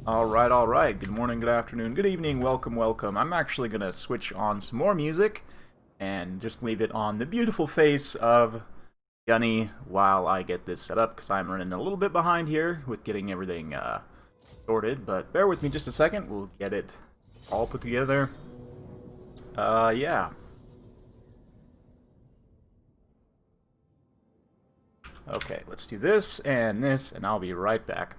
Alright. Good morning, good afternoon, good evening, welcome. I'm actually gonna switch on some more music and just leave it on the beautiful face of Gunny while I get this set up, because I'm running a little bit behind here with getting everything sorted, but bear with me just a second, we'll get it all put together. Yeah. Okay, let's do this, and I'll be right back.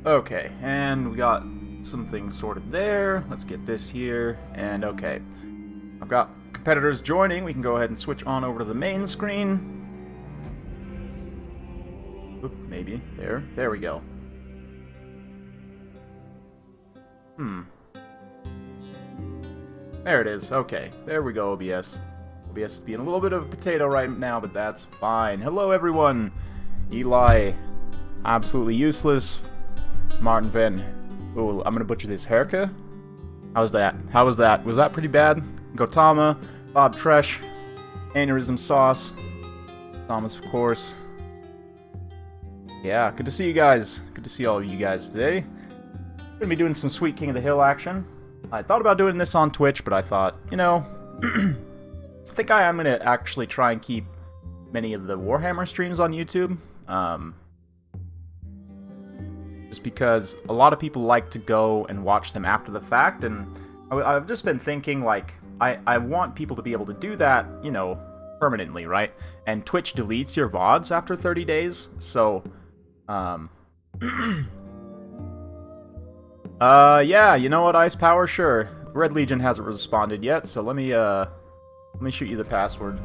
Okay, and we got some things sorted there. Let's get this here, and okay. I've got competitors joining. We can go ahead and switch on over to the main screen. Oop, maybe. There we go. There it is. Okay, there we go, OBS. OBS is being a little bit of a potato right now, but that's fine. Hello, everyone. Eli, absolutely useless. Martin Van. Oh, I'm gonna butcher this. Herka? How's that? How was that? Was that pretty bad? Gotama, Bob Tresh, Aneurysm Sauce, Thomas, of course. Yeah, good to see you guys. Good to see all of you guys today. Gonna be doing some sweet King of the Hill action. I thought about doing this on Twitch, but I thought, you know, I think I am gonna actually try and keep many of the Warhammer streams on YouTube. Just because a lot of people like to go and watch them after the fact, and I've just been thinking, like, I want people to be able to do that, you know, permanently, right? And Twitch deletes your VODs after 30 days, so, yeah, you know what, Ice Power? Sure. Red Legion hasn't responded yet, so let me shoot you the password.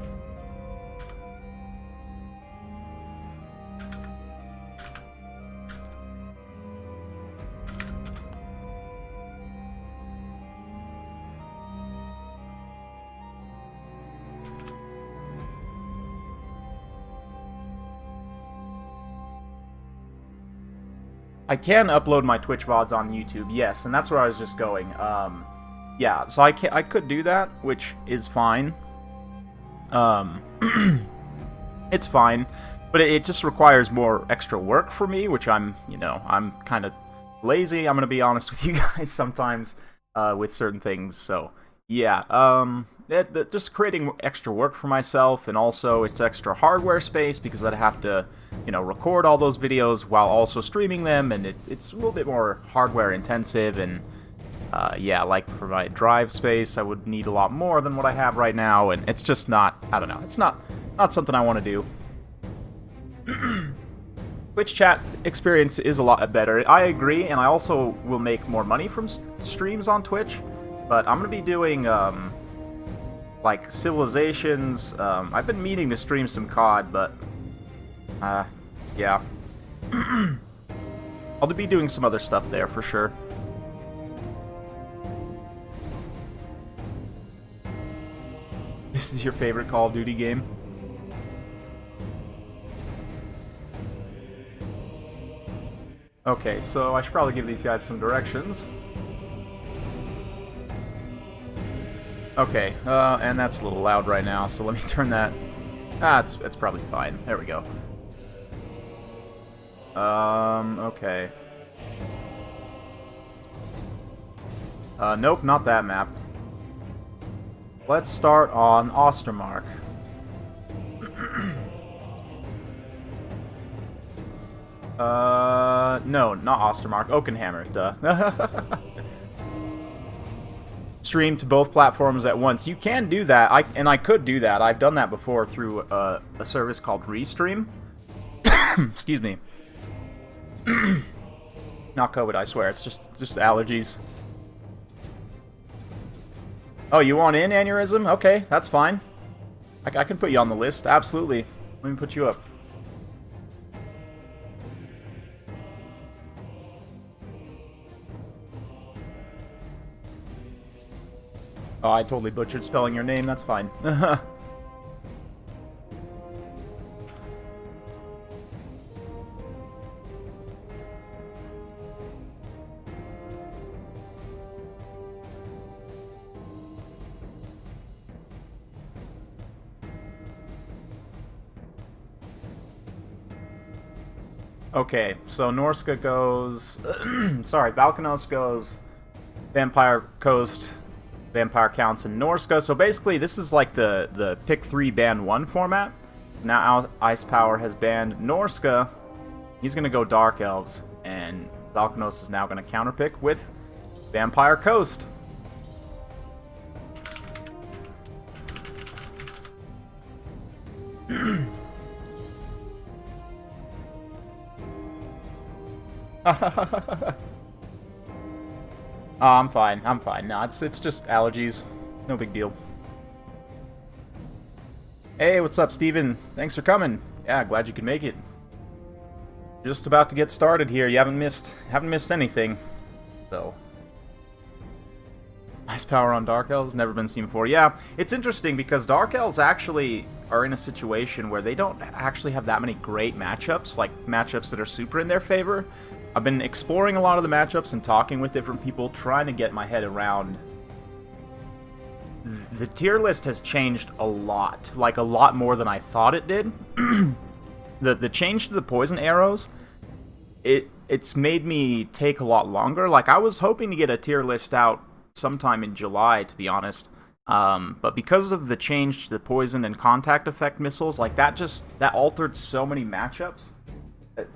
I can upload my Twitch VODs on YouTube, yes, and that's where I was just going. Yeah, so I could do that, which is fine. It's fine, but it just requires more extra work for me, which I'm kind of lazy. I'm gonna be honest with you guys sometimes with certain things. So yeah, just creating extra work for myself, and also it's extra hardware space because I'd have to, you know, record all those videos while also streaming them, and it's a little bit more hardware intensive, and yeah, like for my drive space, I would need a lot more than what I have right now, and it's just not, I don't know, it's not something I want to do. Twitch chat experience is a lot better, I agree, and I also will make more money from streams on Twitch, but I'm going to be doing, like, Civilizations. I've been meaning to stream some COD, but, yeah. I'll be doing some other stuff there for sure. This is your favorite Call of Duty game? Okay, so I should probably give these guys some directions. Okay, and that's a little loud right now, so let me turn that. It's probably fine. There we go. Okay. Nope, not that map. Let's start on Ostermark. No, not Ostermark. Oakenhammer, duh. Stream to both platforms at once. You can do that, I could do that. I've done that before through a service called Restream. Excuse me. Not COVID, I swear. It's just allergies. Oh, you want in, Aneurysm? Okay, that's fine. I can put you on the list, absolutely. Let me put you up. Oh, I totally butchered spelling your name, that's fine. Okay, so Norska goes... sorry, Valkanos goes... Vampire Coast... Vampire Counts and Norska. So basically, this is like the pick 3 ban 1 format. Now Ice Power has banned Norska. He's going to go Dark Elves. And Valkanos is now going to counterpick with Vampire Coast. Oh, I'm fine. I'm fine. No, it's just allergies. No big deal. Hey, what's up, Steven? Thanks for coming. Yeah, glad you could make it. Just about to get started here. You haven't missed anything. So, Ice Power on Dark Elves, never been seen before. Yeah, it's interesting because Dark Elves actually are in a situation where they don't actually have that many great matchups, like matchups that are super in their favor. I've been exploring a lot of the matchups and talking with different people, trying to get my head around. The tier list has changed a lot, like a lot more than I thought it did. The change to the poison arrows, it's made me take a lot longer. Like, I was hoping to get a tier list out sometime in July, to be honest. But because of the change to the poison and contact effect missiles, like that altered so many matchups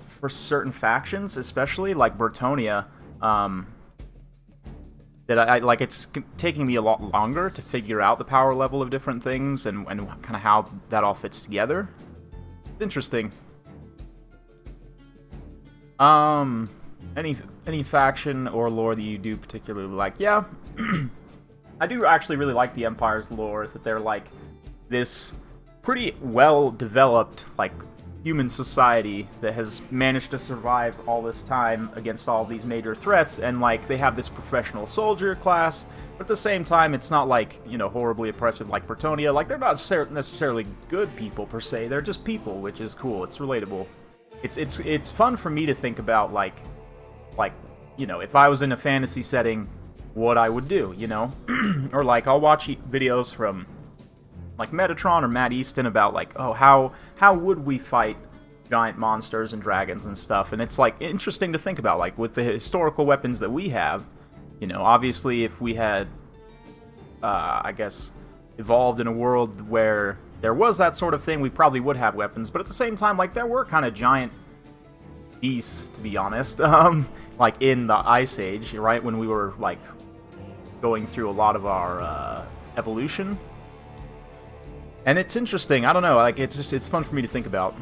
for certain factions, especially like Bretonnia, that I like. It's taking me a lot longer to figure out the power level of different things and kind of how that all fits together. It's interesting. Any faction or lore that you do particularly like? Yeah, I do actually really like the Empire's lore. That they're like this pretty well developed like human society that has managed to survive all this time against all these major threats, and like they have this professional soldier class, but at the same time it's not like, you know, horribly oppressive like Bretonnia. Like, they're not necessarily good people per se, they're just people, which is cool. It's relatable. It's fun for me to think about like you know, if I was in a fantasy setting, what I would do, you know. Or like I'll watch videos from like Metatron or Matt Easton about like, oh, how would we fight giant monsters and dragons and stuff, and it's like interesting to think about, like with the historical weapons that we have, you know. Obviously if we had I guess evolved in a world where there was that sort of thing, we probably would have weapons, but at the same time, like, there were kind of giant beasts, to be honest, like in the Ice Age, right, when we were like going through a lot of our evolution. And it's interesting, I don't know, like, it's fun for me to think about.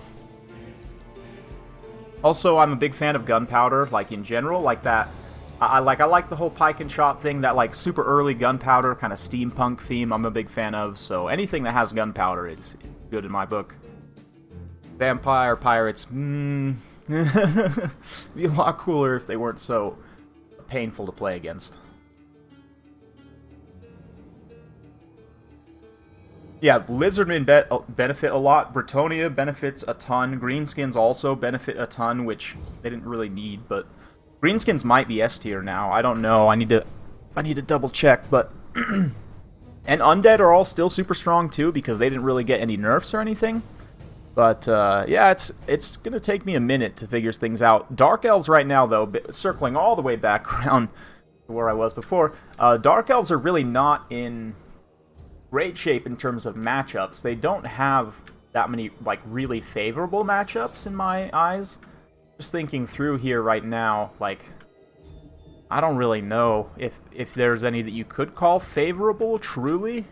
Also, I'm a big fan of gunpowder, like, in general, like that. I like the whole pike and shot thing, that, like, super early gunpowder, kind of steampunk theme I'm a big fan of, so anything that has gunpowder is good in my book. Vampire pirates, be a lot cooler if they weren't so painful to play against. Yeah, Lizardmen benefit a lot. Bretonnia benefits a ton. Greenskins also benefit a ton, which they didn't really need, but Greenskins might be S tier now. I don't know. I need to double check, but and Undead are all still super strong too, because they didn't really get any nerfs or anything. But yeah, it's gonna take me a minute to figure things out. Dark Elves right now, though, circling all the way back around where I was before. Dark Elves are really not in great shape in terms of matchups. They don't have that many, like, really favorable matchups in my eyes. Just thinking through here right now, like, I don't really know if there's any that you could call favorable, truly.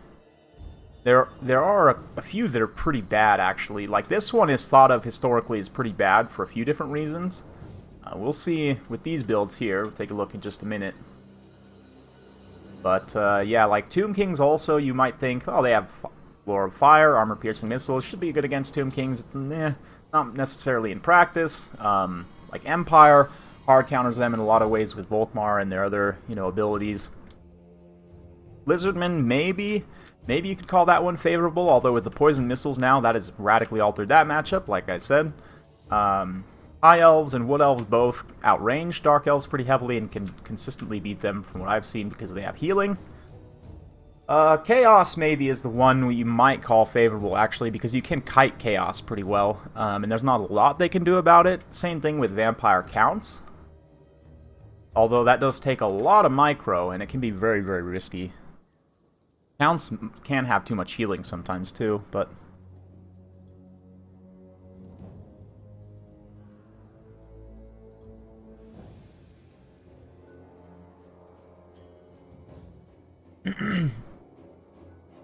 There are a few that are pretty bad, actually. Like, this one is thought of historically as pretty bad for a few different reasons. We'll see with these builds here. We'll take a look in just a minute. But, yeah, like, Tomb Kings also, you might think, oh, they have Lore of Fire, Armor-Piercing Missiles, should be good against Tomb Kings. It's, not necessarily in practice. Like, Empire hard counters them in a lot of ways with Volkmar and their other, you know, abilities. Lizardmen, maybe you could call that one favorable, although with the Poison Missiles now, that has radically altered that matchup, like I said. High Elves and Wood Elves both outrange Dark Elves pretty heavily and can consistently beat them from what I've seen because they have healing. Chaos maybe is the one you might call favorable, actually, because you can kite Chaos pretty well, and there's not a lot they can do about it. Same thing with Vampire Counts. Although that does take a lot of micro, and it can be very, very risky. Counts can have too much healing sometimes, too, but...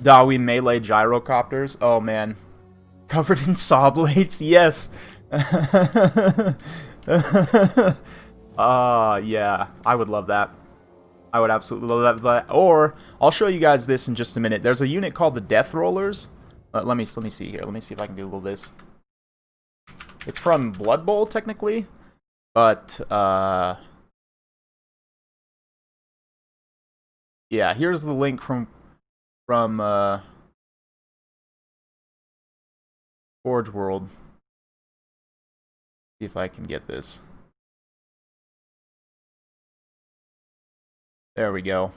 Dawi melee gyrocopters. Oh, man. Covered in saw blades? Yes! Yeah. I would love that. I would absolutely love that. Or, I'll show you guys this in just a minute. There's a unit called the Death Rollers. Let me see here. Let me see if I can Google this. It's from Blood Bowl, technically. But, yeah, here's the link from Forge World. See if I can get this. There we go.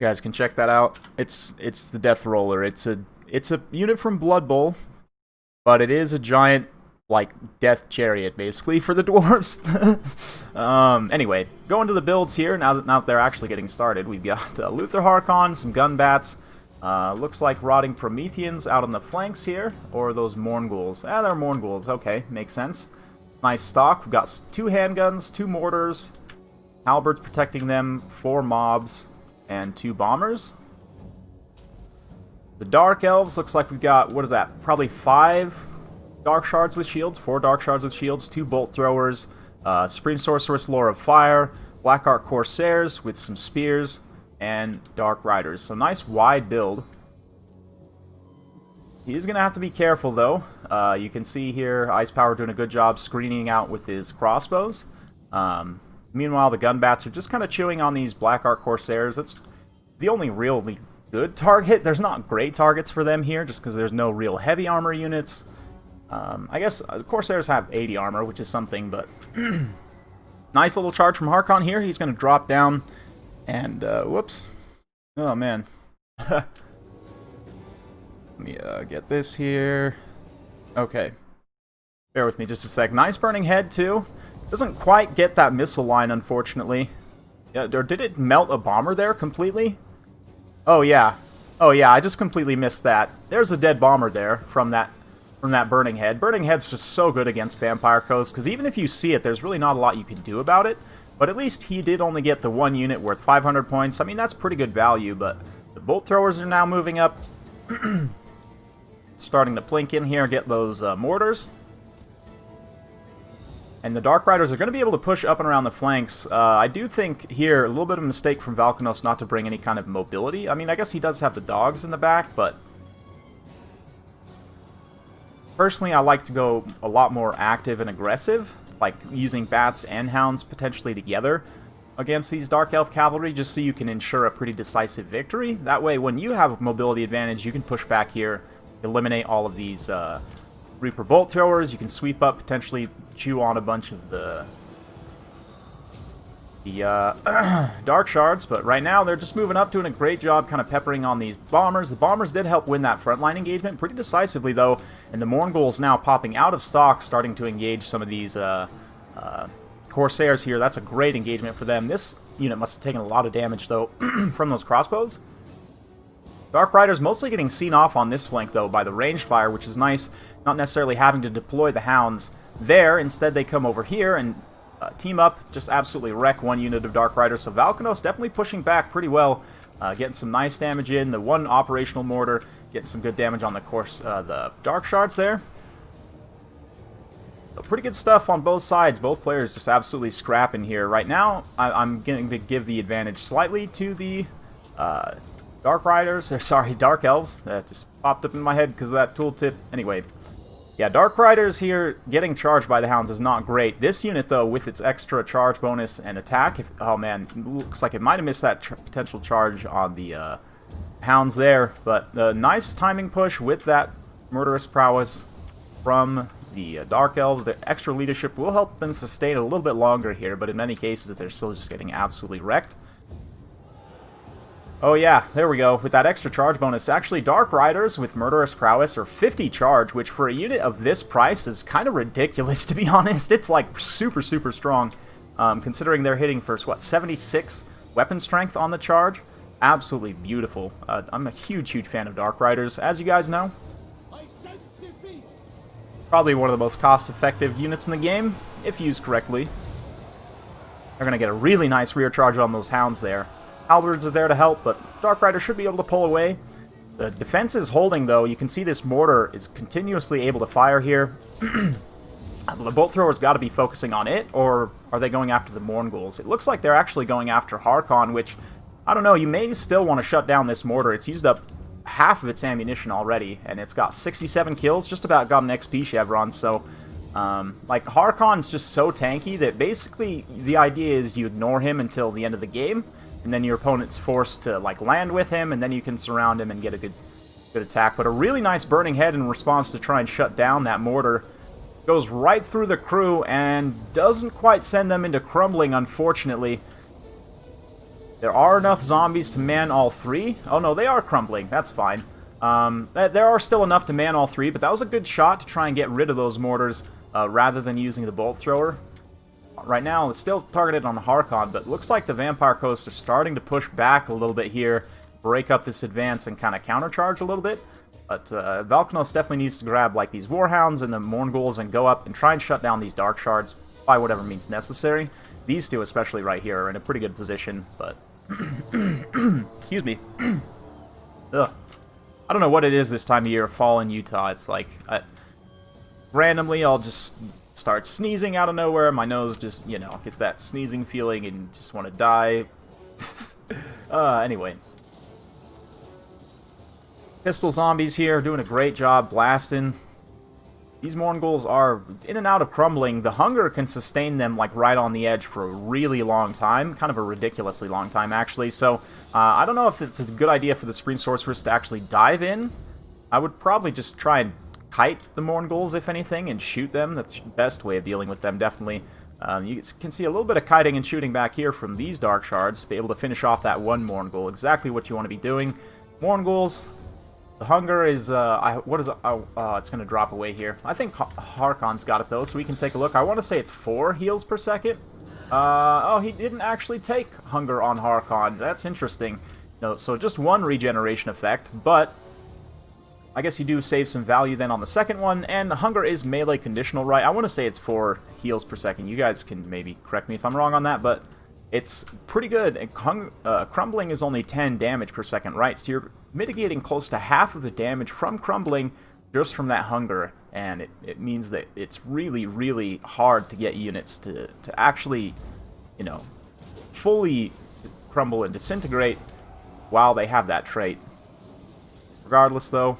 You guys can check that out. It's the Death Roller. It's a unit from Blood Bowl, but it is a giant, like, death chariot, basically, for the dwarves. Anyway, going to the builds here, now that they're actually getting started, we've got Luther Harkon, some gun bats, looks like Rotting Prometheans out on the flanks here, or those Mournghouls. They're Mournghouls, okay, makes sense. Nice stock, we've got 2 handguns, 2 mortars, halberds protecting them, 4 mobs, and 2 bombers. The Dark Elves, looks like we've got, what is that, probably 5 Dark Shards with shields, 4 Dark Shards with shields, 2 Bolt Throwers, Supreme Sorceress, Lore of Fire, Black Ark Corsairs with some spears, and Dark Riders. So nice wide build. He's going to have to be careful, though. You can see here Ice Power doing a good job screening out with his crossbows. Meanwhile, the gun bats are just kind of chewing on these Black Ark Corsairs. That's the only really good target. There's not great targets for them here, just because there's no real heavy armor units. I guess Corsairs have 80 armor, which is something, but... Nice little charge from Harkon here. He's going to drop down and, whoops. Oh, man. Let me get this here. Okay. Bear with me just a sec. Nice burning head, too. Doesn't quite get that missile line, unfortunately. Yeah, or did it melt a bomber there completely? Oh, yeah. Oh, yeah, I just completely missed that. There's a dead bomber there from that burning head. Burning head's just so good against Vampire Coast, because even if you see it, there's really not a lot you can do about it. But at least he did only get the 1 unit worth 500 points. I mean, that's pretty good value, but the Bolt Throwers are now moving up. Starting to plink in here, get those mortars. And the Dark Riders are going to be able to push up and around the flanks. I do think here, a little bit of a mistake from Valkanos not to bring any kind of mobility. I mean, I guess he does have the dogs in the back, but... Personally, I like to go a lot more active and aggressive, like using bats and hounds potentially together against these Dark Elf cavalry, just so you can ensure a pretty decisive victory. That way, when you have a mobility advantage, you can push back here, eliminate all of these Reaper Bolt Throwers. You can sweep up, potentially chew on a bunch of the Dark Shards, but right now they're just moving up, doing a great job kind of peppering on these bombers. The bombers did help win that frontline engagement pretty decisively, though, and the Mournghouls now popping out of stock, starting to engage some of these Corsairs here. That's a great engagement for them. This unit must have taken a lot of damage, though, from those crossbows. Dark Riders mostly getting seen off on this flank, though, by the ranged fire, which is nice. Not necessarily having to deploy the hounds there. Instead, they come over here and team up, just absolutely wreck one unit of Dark Riders. So Valkanos definitely pushing back pretty well, getting some nice damage in. The one operational mortar getting some good damage on the Dark Shards there. So pretty good stuff on both sides. Both players just absolutely scrapping here. Right now, I'm going to give the advantage slightly to the Dark Riders, or sorry, Dark Elves. That just popped up in my head because of that tooltip. Anyway, yeah, Dark Riders here getting charged by the Hounds is not great. This unit, though, with its extra charge bonus and attack, oh man, looks like it might have missed that potential charge on the Hounds there. But the nice timing push with that murderous prowess from the Dark Elves. The extra leadership will help them sustain a little bit longer here, but in many cases, they're still just getting absolutely wrecked. Oh yeah, there we go. With that extra charge bonus, actually Dark Riders with Murderous Prowess are 50 charge, which for a unit of this price is kind of ridiculous, to be honest. It's like super, super strong, considering they're hitting for, what, 76 weapon strength on the charge. Absolutely beautiful. I'm a huge, huge fan of Dark Riders, as you guys know. Probably one of the most cost-effective units in the game, if used correctly. They're going to get a really nice rear charge on those Hounds there. Halberds are there to help, but Dark Rider should be able to pull away. The defense is holding, though. You can see this mortar is continuously able to fire here. The bolt thrower's got to be focusing on it, or are they going after the Mournguls? It looks like they're actually going after Harkon, which, I don't know, you may still want to shut down this mortar. It's used up half of its ammunition already, and it's got 67 kills, just about got an XP chevron, so like, Harkon's just so tanky that basically the idea is you ignore him until the end of the game, and then your opponent's forced to, like, land with him, and then you can surround him and get a good attack. But a really nice burning head in response to try and shut down that mortar. Goes right through the crew and doesn't quite send them into crumbling, unfortunately. There are enough zombies to man all three. Oh no, they are crumbling. That's fine. There are still enough to man all three, but that was a good shot to try and get rid of those mortars rather than using the bolt thrower. Right now, it's still targeted on Harkon, but looks like the Vampire Coasts are starting to push back a little bit here, break up this advance, and kind of countercharge a little bit. But Valkanos definitely needs to grab like these Warhounds and the Mournguls and go up and try and shut down these Dark Shards by whatever means necessary. These two, especially right here, are in a pretty good position, but... Excuse me. Ugh. I don't know what it is this time of year, fall in Utah. It's like, randomly I'll just start sneezing out of nowhere. My nose just, you know, gets that sneezing feeling and just want to die. Anyway. Pistol zombies here, doing a great job blasting. These Mournguls are in and out of crumbling. The hunger can sustain them, like, right on the edge for a really long time. Kind of a ridiculously long time, actually. So, I don't know if it's a good idea for the Supreme Sorceress to actually dive in. I would probably just try and kite the Mournguls, if anything, and shoot them. That's the best way of dealing with them, definitely. You can see a little bit of kiting and shooting back here from these Dark Shards. Be able to finish off that one Mourngul. Exactly what you want to be doing. Mournguls... The hunger is, what is it? Oh, it's going to drop away here. I think Harkon's got it, though, so we can take a look. I want to say it's 4 heals per second. Oh, he didn't actually take hunger on Harkon. That's interesting. No, so just 1 regeneration effect, but I guess you do save some value then on the second one, and hunger is melee conditional, right? I want to say it's 4 heals per second. You guys can maybe correct me if I'm wrong on that, but it's pretty good. Crumbling is only 10 damage per second, right? So you're mitigating close to half of the damage from crumbling just from that hunger, and it means that it's really, really hard to get units to actually, you know, fully crumble and disintegrate while they have that trait. Regardless, though,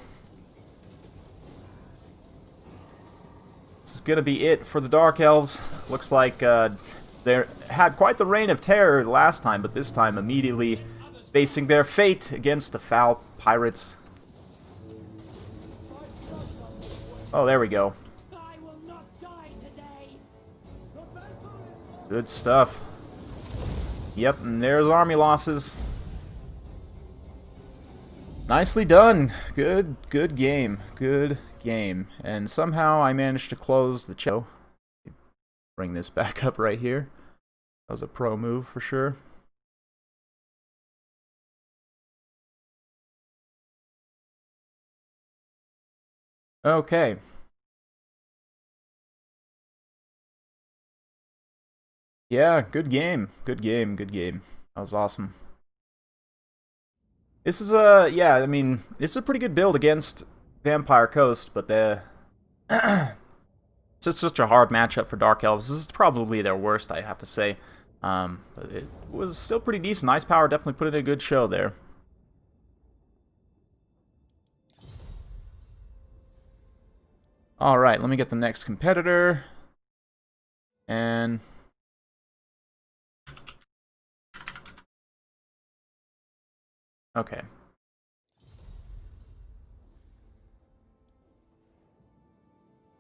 this is going to be it for the Dark Elves. Looks like they had quite the reign of terror last time, but this time immediately facing their fate against the foul pirates. Oh, there we go. Good stuff. Yep, and there's army losses. Nicely done. Good game. Good game. And somehow I managed to close the show. bring this back up right here. That was a pro move for sure. Okay. Yeah, good game. Good game. Good game. That was awesome. This is a, yeah, I mean, this is a pretty good build against Vampire Coast, but it's just such a hard matchup for Dark Elves. This is probably their worst, I have to say. But it was still pretty decent. Ice Power definitely put in a good show there. Alright, let me get the next competitor. And... okay.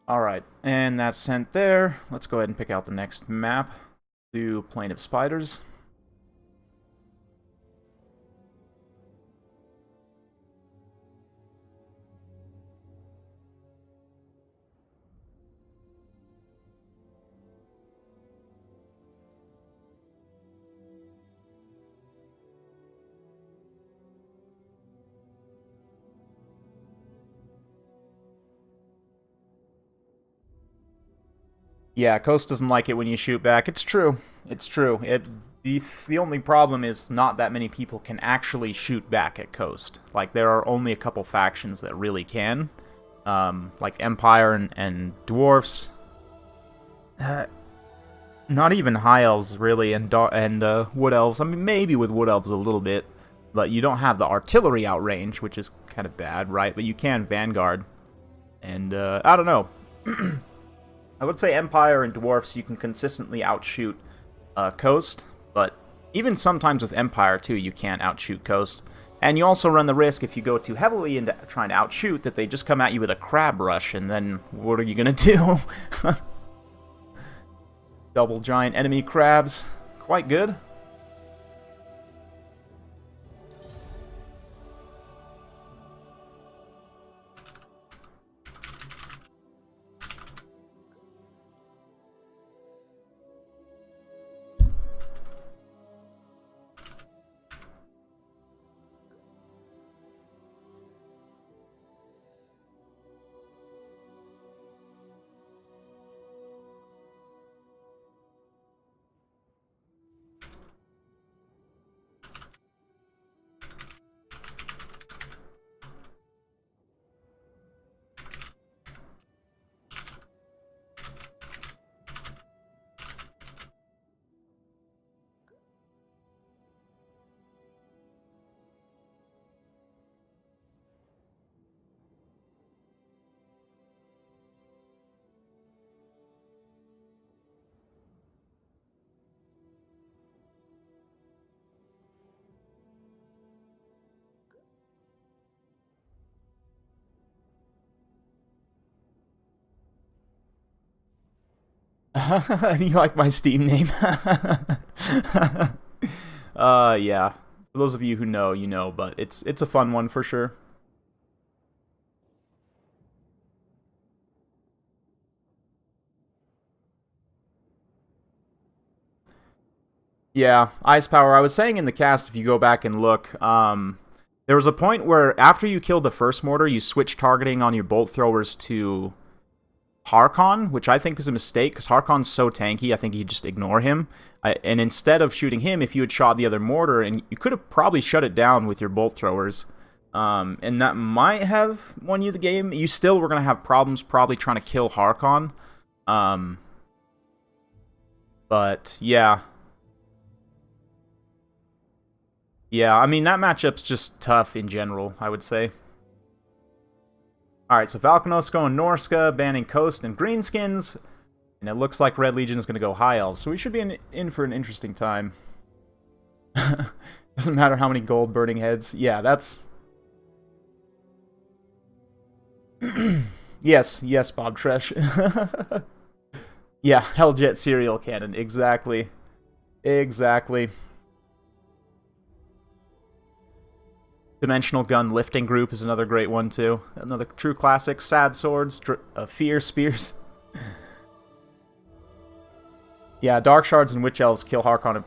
Alright, and that's sent there. Let's go ahead and pick out the next map. Do Plain of Spiders. Yeah, Coast doesn't like it when you shoot back. It's true. It's true. The only problem is not that many people can actually shoot back at Coast. Like, there are only a couple factions that really can. Like Empire and Dwarfs. Not even High Elves, really, and Wood Elves. I mean, maybe with Wood Elves a little bit. But you don't have the artillery outrange, which is kind of bad, right? But you can Vanguard. And, I don't know. I would say Empire and Dwarfs, you can consistently outshoot Coast, but even sometimes with Empire, too, you can't outshoot Coast. And you also run the risk, if you go too heavily into trying to outshoot, that they just come at you with a crab rush, and then what are you going to do? Double giant enemy crabs. Quite good. You like my Steam name? Yeah. For those of you who know, you know, but it's a fun one for sure. Yeah, Ice Power. I was saying in the cast, if you go back and look, there was a point where after you killed the first mortar, you switch targeting on your bolt throwers to Harkon, which I think is a mistake, because Harkon's so tanky, I think you just ignore him. And instead of shooting him, if you had shot the other mortar, and you could have probably shut it down with your bolt throwers, and that might have won you the game. You still were going to have problems probably trying to kill Harkon. But, yeah. Yeah, I mean, that matchup's just tough in general, I would say. Alright, so Falconos going Norska, banning Coast and Greenskins. And it looks like Red Legion is going to go High Elves. So we should be in for an interesting time. Doesn't matter how many gold burning heads. Yeah, that's... yes, Bob Tresh. Yeah, Helljet serial cannon. Exactly. Exactly. Dimensional Gun Lifting Group is another great one, too. Another true classic. Sad Swords, Fear Spears. Yeah, Dark Shards and Witch Elves kill Harkon and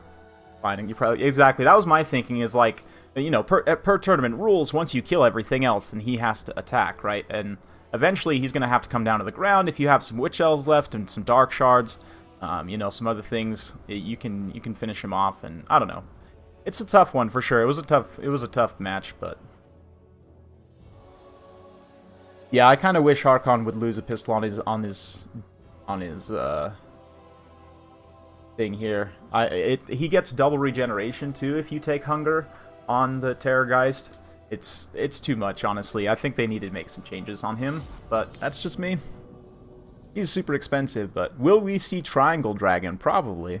Binding. You probably... Exactly, that was my thinking, is like, you know, per tournament rules, once you kill everything else, then he has to attack, right? And eventually he's going to have to come down to the ground. If you have some Witch Elves left and some Dark Shards, you know, some other things, you can finish him off, and I don't know. It's a tough one for sure. It was a tough match, but yeah, I kind of wish Harkon would lose a pistol on his thing here. He gets double regeneration too if you take Hunger on the Terrorgeist. It's too much, honestly. I think they need to make some changes on him, but that's just me. He's super expensive, but will we see Triangle Dragon? Probably.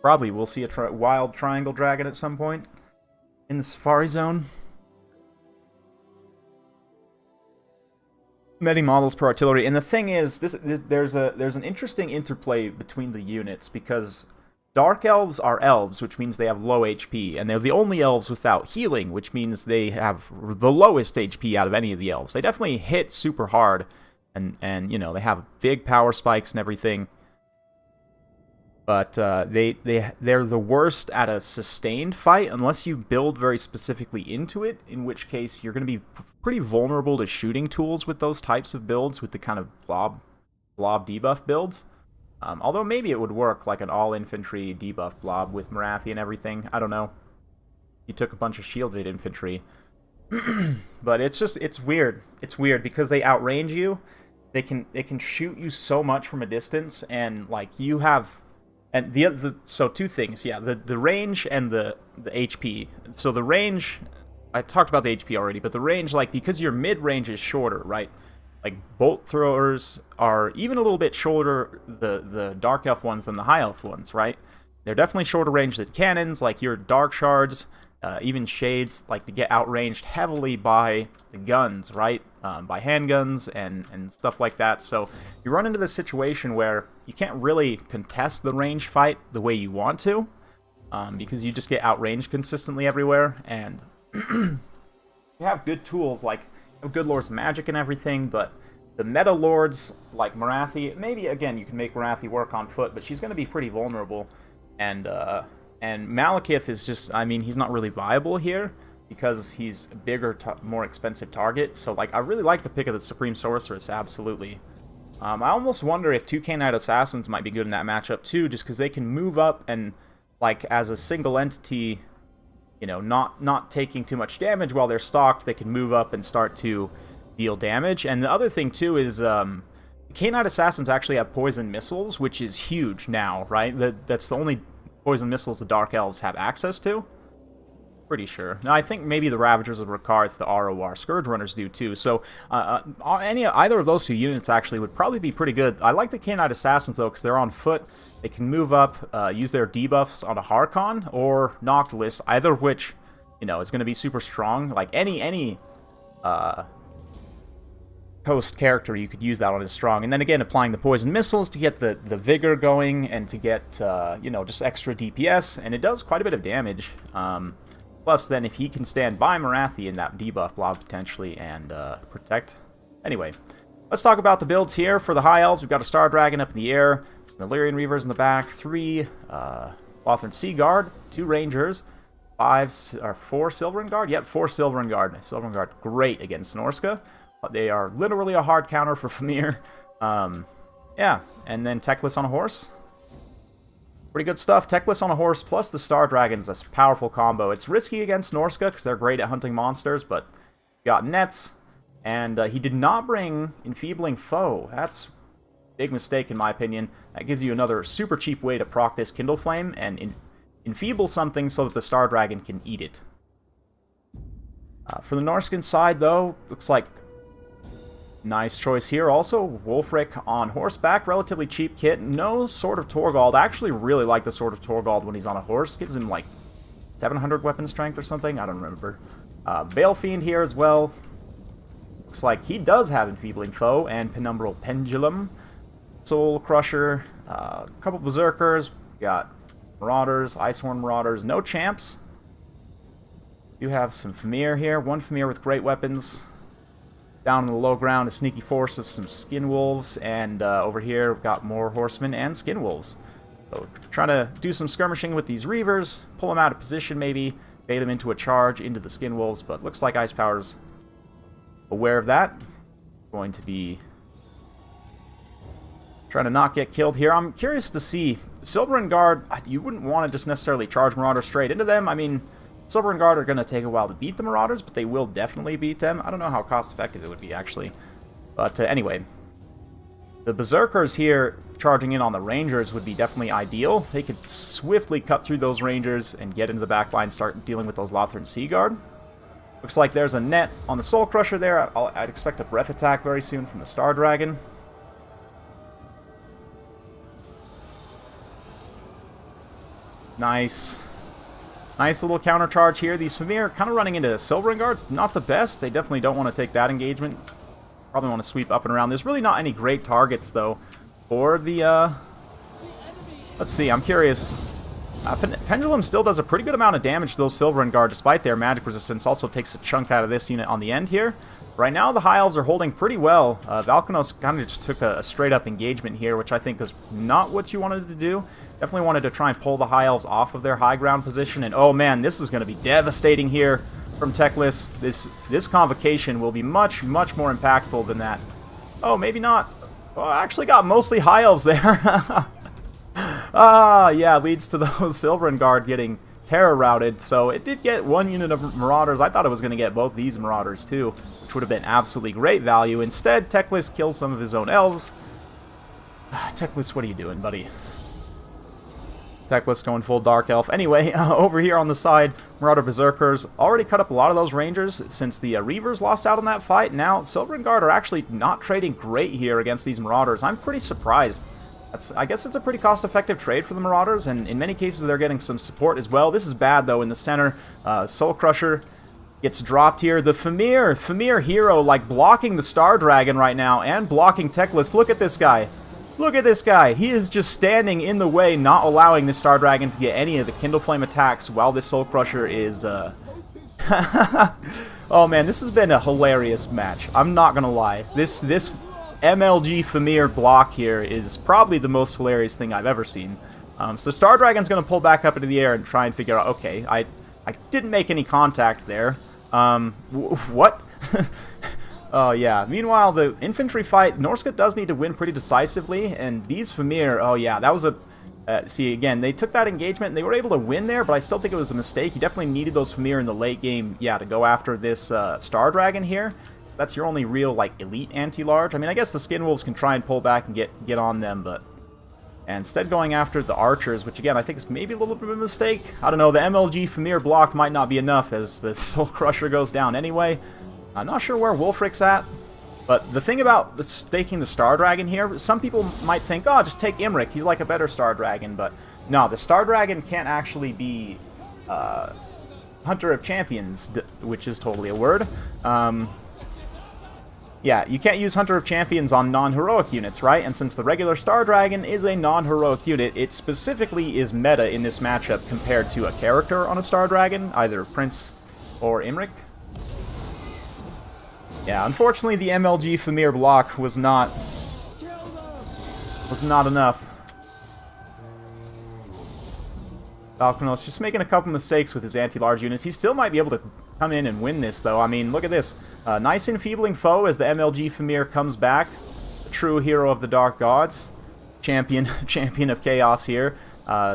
Probably we'll see a wild Triangle Dragon at some point in the Safari Zone. Many models per artillery, and the thing is, there's an interesting interplay between the units, because Dark Elves are elves, which means they have low HP, and they're the only elves without healing, which means they have the lowest HP out of any of the elves. They definitely hit super hard, and you know, they have big power spikes and everything. But they're the worst at a sustained fight unless you build very specifically into it, in which case you're going to be pretty vulnerable to shooting tools with those types of builds, with the kind of blob debuff builds. Although maybe it would work like an all-infantry debuff blob with Marathi and everything. I don't know. You took a bunch of shielded infantry. But it's weird. It's weird because they outrange you. They can shoot you so much from a distance, and like you have... And so two things, yeah, the range and the HP. So the range, I talked about the HP already, but the range, like, because your mid-range is shorter, right? Like, bolt throwers are even a little bit shorter, the Dark Elf ones, than the High Elf ones, right? They're definitely shorter range than cannons, like your Dark Shards, even Shades, like, to get outranged heavily by the guns, right? By handguns and stuff like that. So you run into this situation where you can't really contest the range fight the way you want to, because you just get outranged consistently everywhere. And you have good tools, like good Lords of Magic and everything, but the meta Lords, like Marathi, maybe, again, you can make Marathi work on foot, but she's going to be pretty vulnerable. And Malekith is just, I mean, he's not really viable here, because he's a bigger, more expensive target. So, like, I really like the pick of the Supreme Sorceress, absolutely. I almost wonder if 2 K-Knight Assassins might be good in that matchup, too, just because they can move up and, like, as a single entity, you know, not taking too much damage while they're stocked, they can move up and start to deal damage. And the other thing, too, is K-Knight Assassins actually have poison missiles, which is huge now, right? That's the only poison missiles the Dark Elves have access to. Pretty sure. Now, I think maybe the Ravagers of Rakarth, the ROR Scourge Runners do too. So either of those two units actually would probably be pretty good. I like the K-Knight Assassins though, because they're on foot. They can move up, use their debuffs on a Harkon or Noctilus, either of which, you know, is going to be super strong. Like any Coast character, you could use that on as strong. And then again, applying the poison missiles to get the vigor going and to get, you know, just extra DPS. And it does quite a bit of damage. Plus, then, if he can stand by Marathi in that debuff blob, potentially, and protect. Anyway, let's talk about the builds here. For the High Elves, we've got a Star Dragon up in the air, some Illyrian Reavers in the back, 3 Lothran Sea Guard, 2 Rangers, 4 Silverin Guard? Yep, 4 Silverin Guard. Silverin Guard, great against Norska. They are literally a hard counter for Famir. Yeah, and then Teclis on a horse. Pretty good stuff. Teclis on a horse plus the Star Dragon is a powerful combo. It's risky against Norska because they're great at hunting monsters, but got nets. And he did not bring Enfeebling Foe. That's a big mistake in my opinion. That gives you another super cheap way to proc this Kindle Flame and enfeeble something so that the Star Dragon can eat it. For the Norskan side, though, looks like nice choice here. Also, Wulfric on horseback, relatively cheap kit. No Sword of Torgald. I actually really like the Sword of Torgald when he's on a horse. Gives him like 700 weapon strength or something. I don't remember. Balefiend here as well. Looks like he does have Enfeebling Foe and Penumbral Pendulum. Soul Crusher. A couple Berserkers. Got Marauders, Icehorn Marauders. No champs. You have some Famir here. 1 Famir with great weapons. Down in the low ground, a sneaky force of some skin wolves, and over here we've got more horsemen and skin wolves. So trying to do some skirmishing with these reavers, pull them out of position maybe, bait them into a charge into the skin wolves, but looks like Ice Power's aware of that. Going to be trying to not get killed here. I'm curious to see, Silver and Guard, you wouldn't want to just necessarily charge Marauders straight into them. I mean, Silver and Guard are going to take a while to beat the Marauders, but they will definitely beat them. I don't know how cost-effective it would be, actually. But anyway, the Berserkers here charging in on the Rangers would be definitely ideal. They could swiftly cut through those Rangers and get into the back line, start dealing with those Lothran Sea Guard. Looks like there's a net on the Soul Crusher there. I'd expect a breath attack very soon from the Star Dragon. Nice. Nice little counter charge here. These Famir kind of running into Silver and Guards. Not the best. They definitely don't want to take that engagement. Probably want to sweep up and around. There's really not any great targets, though, for the... Let's see. I'm curious. Pendulum still does a pretty good amount of damage to those Silver and Guard, despite their magic resistance. Also takes a chunk out of this unit on the end here. Right now, the High Elves are holding pretty well. Valkanos kind of just took a straight-up engagement here, which I think is not what you wanted to do. Definitely wanted to try and pull the High Elves off of their high ground position. And, oh, man, this is going to be devastating here from Teclis. This Convocation will be much, much more impactful than that. Oh, maybe not. Oh, I actually got mostly High Elves there. Yeah, leads to those Silver and Guard getting terror routed. So it did get one unit of Marauders. I thought it was going to get both these Marauders, too, which would have been absolutely great value. Instead, Teclis kills some of his own elves. Teclis, what are you doing, buddy? Teclis going full Dark Elf. Anyway, over here on the side, Marauder Berserkers already cut up a lot of those Rangers since the Reavers lost out on that fight. Now, Silver and Guard are actually not trading great here against these Marauders. I'm pretty surprised. I guess it's a pretty cost-effective trade for the Marauders, and in many cases they're getting some support as well. This is bad, though, in the center. Soul Crusher gets dropped here. The Famir hero, like, blocking the Star Dragon right now and blocking Teclis. Look at this guy. Look at this guy. He is just standing in the way, not allowing the Star Dragon to get any of the Kindle Flame attacks while this Soul Crusher is... Oh, man, this has been a hilarious match. I'm not going to lie. This MLG Famir block here is probably the most hilarious thing I've ever seen. So Star Dragon's going to pull back up into the air and try and figure out, okay, I didn't make any contact there. What? Oh, yeah. Meanwhile, the infantry fight, Norska does need to win pretty decisively, and these Famir, oh, yeah, that was a... see, again, they took that engagement, and they were able to win there, but I still think it was a mistake. You definitely needed those Famir in the late game, yeah, to go after this Star Dragon here. That's your only real, like, elite anti-large. I mean, I guess the Skin Wolves can try and pull back and get on them, but... And instead going after the Archers, which, again, I think is maybe a little bit of a mistake. I don't know, the MLG Famir block might not be enough as the Soul Crusher goes down anyway. I'm not sure where Wulfric's at, but the thing about staking the Star Dragon here, some people might think, oh, just take Imrik, he's like a better Star Dragon, but no, the Star Dragon can't actually be Hunter of Champions, which is totally a word. Yeah, you can't use Hunter of Champions on non-heroic units, right? And since the regular Star Dragon is a non-heroic unit, it specifically is meta in this matchup compared to a character on a Star Dragon, either Prince or Imrik. Yeah, unfortunately the MLG Famir block was not enough. Valkanos just making a couple mistakes with his anti-large units. He still might be able to come in and win this, though. I mean, look at this. Nice enfeebling foe as the MLG Famir comes back. The true hero of the Dark Gods. Champion of Chaos here.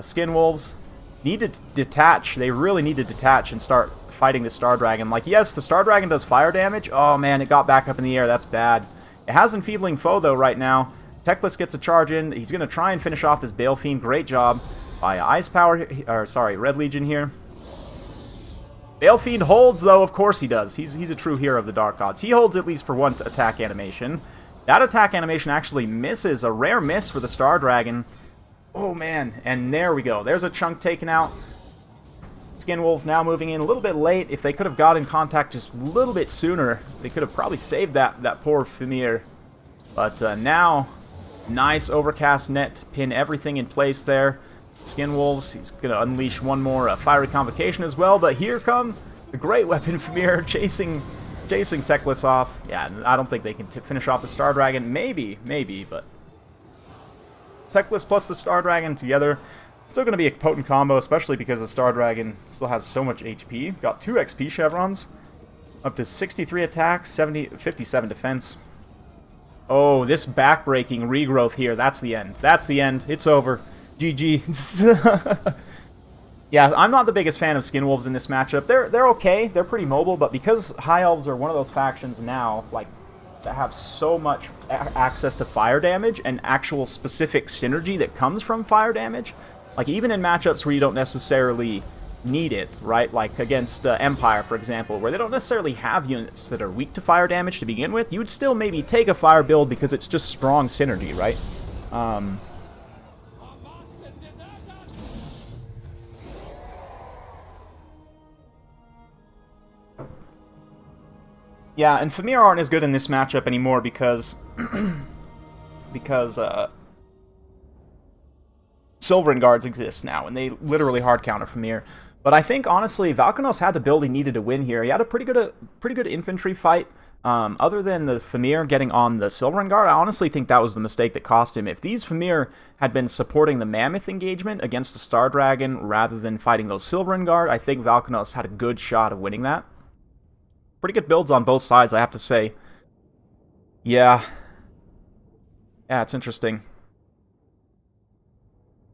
Skin Wolves need to detach. They really need to detach and start fighting the Star Dragon. Like, yes, the Star Dragon does fire damage. Oh, man, it got back up in the air. That's bad. It has enfeebling foe, though, right now. Teclis gets a charge in. He's going to try and finish off this Bale Fiend. Great job by Ice Power, or sorry, Red Legion here. Bale Fiend holds, though. Of course he does. He's a true hero of the Dark Gods. He holds at least for one attack animation. That attack animation actually misses. A rare miss for the Star Dragon. Oh, man. And there we go. There's a chunk taken out. Skin Wolves now moving in a little bit late. If they could have got in contact just a little bit sooner, they could have probably saved that poor Famir. But now, nice overcast net to pin everything in place there. Skin Wolves, he's going to unleash one more Fiery Convocation as well. But here come the Great Weapon Famir chasing chasing Techless off. Yeah, I don't think they can finish off the Star Dragon. Maybe, but Techless plus the Star Dragon together, still going to be a potent combo, especially because the Star Dragon still has so much HP. Got 2 XP chevrons, up to 63 attack, 57 defense. Oh, this backbreaking regrowth here, that's the end. That's the end. It's over. GG. Yeah, I'm not the biggest fan of Skin Wolves in this matchup. They're okay. They're pretty mobile, but because High Elves are one of those factions now, like, that have so much access to fire damage and actual specific synergy that comes from fire damage, like, even in matchups where you don't necessarily need it, right? Like against Empire, for example, where they don't necessarily have units that are weak to fire damage to begin with, you would still maybe take a fire build because it's just strong synergy, right? Yeah, and Famir aren't as good in this matchup anymore because Silverin Guards exist now, and they literally hard counter Famir. But I think, honestly, Valkanos had the build he needed to win here. He had a pretty good infantry fight. Other than the Famir getting on the Silverin Guard, I honestly think that was the mistake that cost him. If these Famir had been supporting the Mammoth engagement against the Star Dragon rather than fighting those Silverin Guard, I think Valkanos had a good shot of winning that. Pretty good builds on both sides, I have to say. Yeah. Yeah, it's interesting.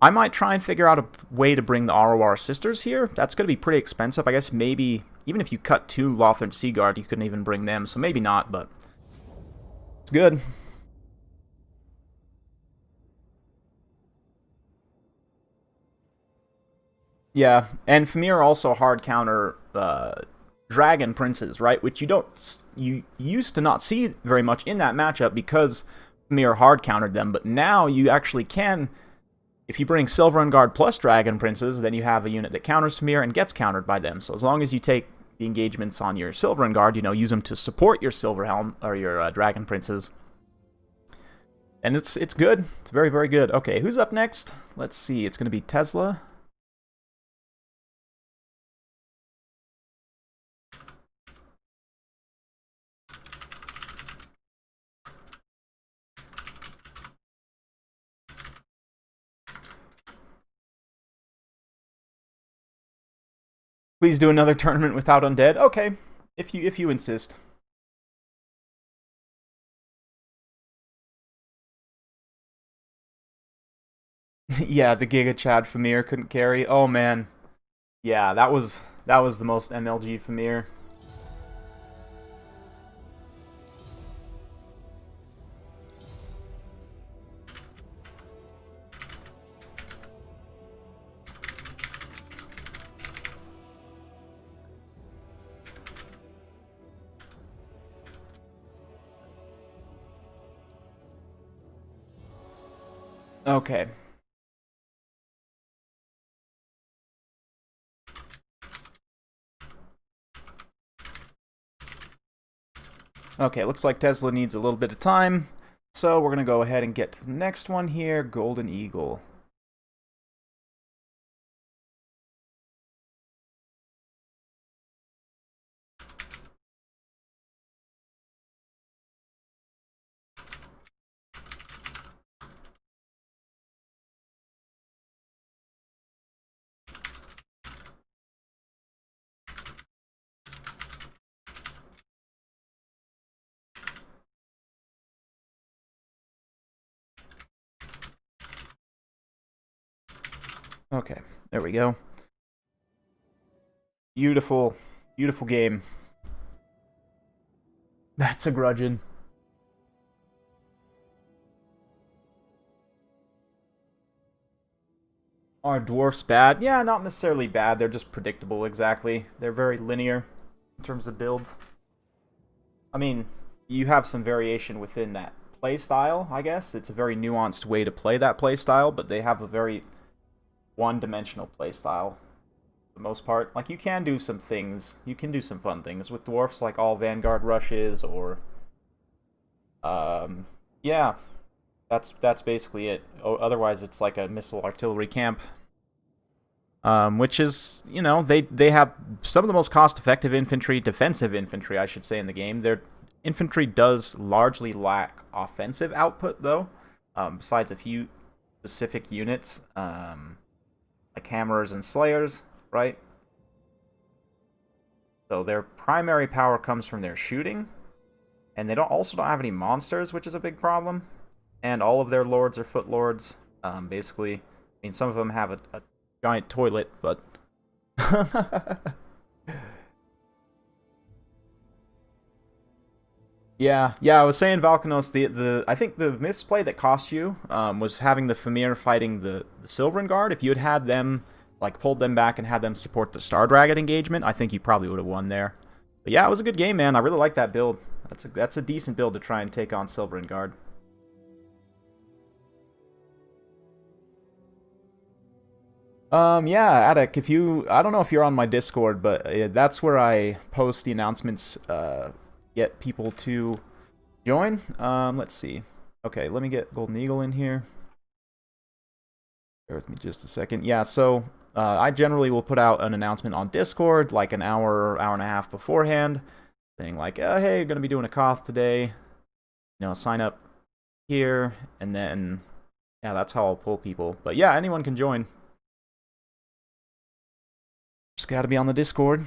I might try and figure out a way to bring the Arawar sisters here. That's going to be pretty expensive. I guess maybe, even if you cut 2 Lothern Seaguard, you couldn't even bring them. So maybe not, but it's good. Yeah, and Famir also hard counter Dragon Princes, right? Which you used to not see very much in that matchup because Famir hard countered them, but now you actually can. If you bring Silverin Guard plus Dragon Princes, then you have a unit that counters Famir and gets countered by them. So as long as you take the engagements on your Silverin Guard, use them to support your Silver Helm or your Dragon Princes, and it's good. It's very, very good. Okay, who's up next? Let's see. It's going to be Tesla. Please do another tournament without undead. Okay, if you insist. Yeah, the Giga Chad Famir couldn't carry. Oh man, yeah, that was the most MLG Famir. Okay. Okay, looks like Tesla needs a little bit of time, so we're going to go ahead and get to the next one here, Golden Eagle. Okay, there we go. Beautiful, beautiful game. That's a grudgin'. Are dwarfs bad? Yeah, not necessarily bad. They're just predictable, exactly. They're very linear in terms of builds. I mean, you have some variation within that play style, I guess. It's a very nuanced way to play that play style, but they have a very one-dimensional play style for the most part. Like, you can do some things. You can do some fun things with dwarfs, like all Vanguard rushes, or yeah, that's basically it. Otherwise, it's like a missile artillery camp. which is, you know, they have some of the most cost-effective infantry, defensive infantry, I should say, in the game. Their infantry does largely lack offensive output, though, besides a few specific units, like hammers and slayers, right? So their primary power comes from their shooting, and they also don't have any monsters, which is a big problem. And all of their lords are foot lords. Basically, I mean, some of them have a giant toilet, but yeah, I was saying Valkanos. The I think the misplay that cost you was having the Famir fighting the Silverin Guard. If you had them, like, pulled them back and had them support the Star Dragon engagement, I think you probably would have won there. But yeah, it was a good game, man. I really like that build. That's a decent build to try and take on Silverin Guard. Yeah, Attic, if you, I don't know if you're on my Discord, but that's where I post the announcements, get people to join. Let's see. Okay, let me get Golden Eagle in here. Bear with me just a second. Yeah, so I generally will put out an announcement on Discord like an hour and a half beforehand, saying like, hey, gonna be doing a Koth today. You know, sign up here, and then, yeah, that's how I'll pull people. But yeah, anyone can join. Just gotta be on the Discord.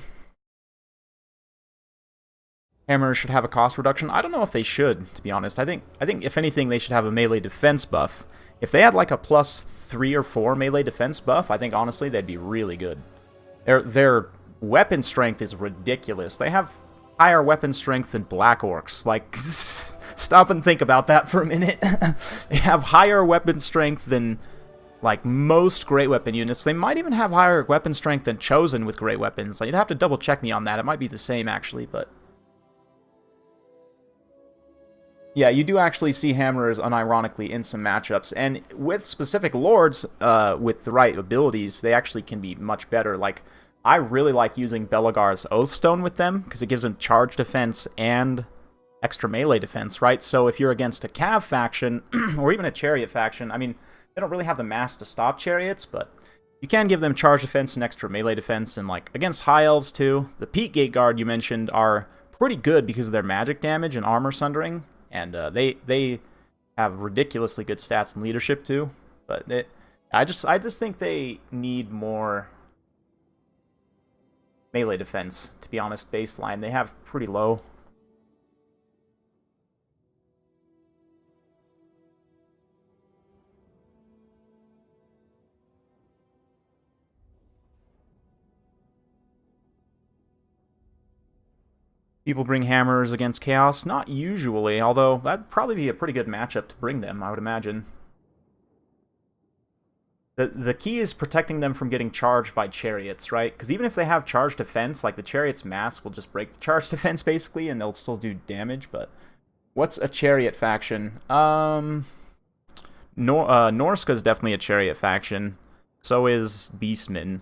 Hammers should have a cost reduction. I don't know if they should, to be honest. I think if anything, they should have a melee defense buff. If they had like a +3 or 4 melee defense buff, I think honestly they'd be really good. Their weapon strength is ridiculous. They have higher weapon strength than Black Orcs. Like, stop and think about that for a minute. They have higher weapon strength than, like, most great weapon units. They might even have higher weapon strength than Chosen with great weapons. You'd have to double check me on that. It might be the same, actually, but yeah, you do actually see Hammerers unironically in some matchups, and with specific lords, with the right abilities, they actually can be much better. Like, I really like using Belagar's Oathstone with them, because it gives them charge defense and extra melee defense, right? So if you're against a Cav faction, or even a Chariot faction, I mean, they don't really have the mass to stop Chariots, but you can give them charge defense and extra melee defense, and like, against High Elves too. The Peak Gate Guard you mentioned are pretty good because of their magic damage and armor sundering. And they have ridiculously good stats and leadership too, but I just think they need more melee defense, to be honest. Baseline they have pretty low. People bring hammers against Chaos? Not usually, although that'd probably be a pretty good matchup to bring them, I would imagine. The key is protecting them from getting charged by Chariots, right? Because even if they have charge defense, like, the Chariot's mass will just break the charge defense, basically, and they'll still do damage, but what's a Chariot faction? Norska's definitely a Chariot faction. So is Beastmen.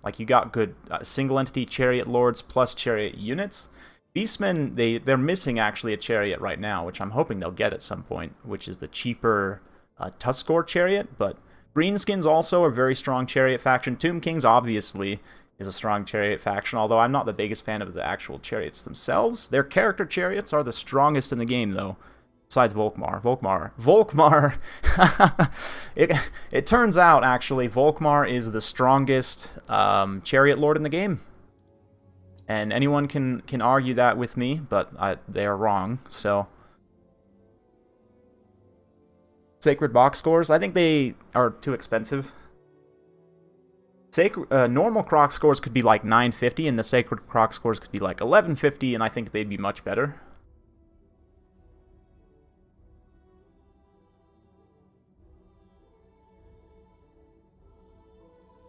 Like, you got good single-entity Chariot Lords plus Chariot units. Beastmen, they're missing actually a Chariot right now, which I'm hoping they'll get at some point, which is the cheaper Tuskor Chariot, but Greenskins also are a very strong Chariot faction. Tomb Kings obviously is a strong Chariot faction, although I'm not the biggest fan of the actual Chariots themselves. Their character Chariots are the strongest in the game, though, besides Volkmar. Volkmar! It turns out, actually, Volkmar is the strongest Chariot Lord in the game. And anyone can argue that with me, but they are wrong, so. Sacred box scores, I think they are too expensive. Normal Croc scores could be like 950, and the Sacred Croc scores could be like 1150, and I think they'd be much better.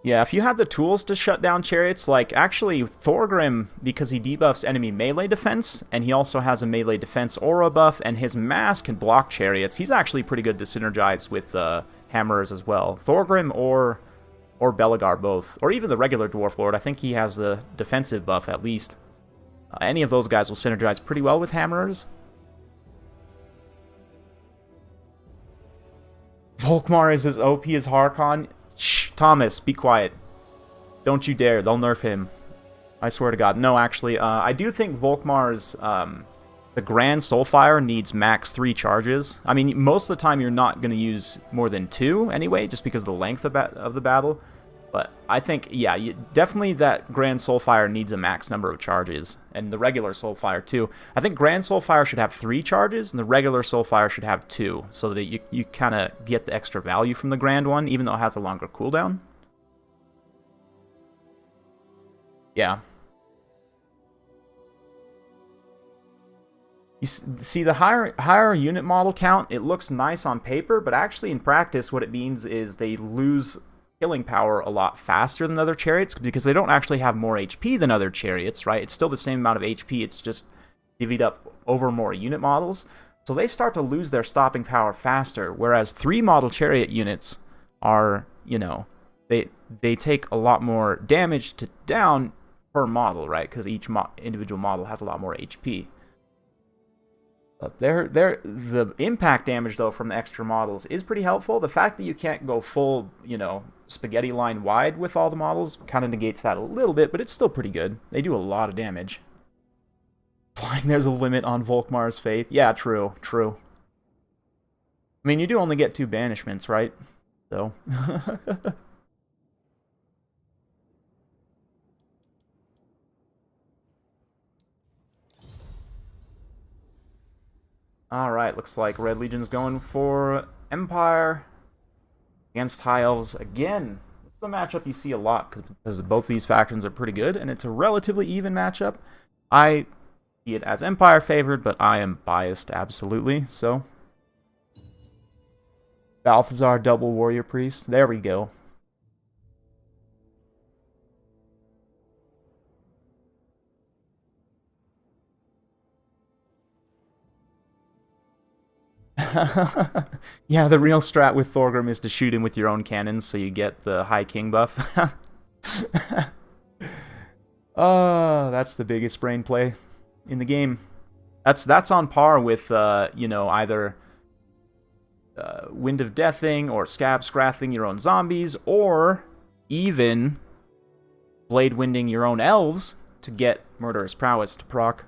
Yeah, if you had the tools to shut down Chariots, like, actually, Thorgrim, because he debuffs enemy melee defense, and he also has a melee defense aura buff, and his mass can block Chariots, he's actually pretty good to synergize with Hammerers as well. Thorgrim or Belagar both, or even the regular Dwarf Lord, I think he has the defensive buff at least. Any of those guys will synergize pretty well with Hammerers. Volkmar is as OP as Harkon. Shh, Thomas, be quiet. Don't you dare. They'll nerf him. I swear to God. No, actually, I do think Volkmar's, the Grand Soulfire needs max 3 charges. I mean, most of the time you're not going to use more than 2 anyway, just because of the length of the battle. But I think, yeah, definitely that Grand Soulfire needs a max number of charges. And the regular Soulfire, too. I think Grand Soulfire should have 3 charges, and the regular Soulfire should have 2. So that you kind of get the extra value from the Grand one, even though it has a longer cooldown. Yeah. You see, the higher unit model count, it looks nice on paper, but actually in practice what it means is they lose killing power a lot faster than other chariots because they don't actually have more HP than other chariots, right? It's still the same amount of HP, it's just divvied up over more unit models. So they start to lose their stopping power faster, whereas 3 model chariot units are, you know, they take a lot more damage to down per model, right? Because each individual model has a lot more HP. The impact damage, though, from the extra models is pretty helpful. The fact that you can't go full, you know, spaghetti line wide with all the models kind of negates that a little bit, but it's still pretty good. They do a lot of damage. There's a limit on Volkmar's Faith. Yeah, true. I mean, you do only get 2 banishments, right? So... Alright, looks like Red Legion's going for Empire against High Elves again. It's a matchup you see a lot because both these factions are pretty good, and it's a relatively even matchup. I see it as Empire favored, but I am biased, absolutely, so... Balthazar, double Warrior Priest. There we go. Yeah, the real strat with Thorgrim is to shoot him with your own cannons so you get the High King buff. Oh, that's the biggest brain play in the game. That's on par with, you know, either Wind of Deathing or Scab Scrathing your own zombies, or even Blade Winding your own elves to get Murderous Prowess to proc.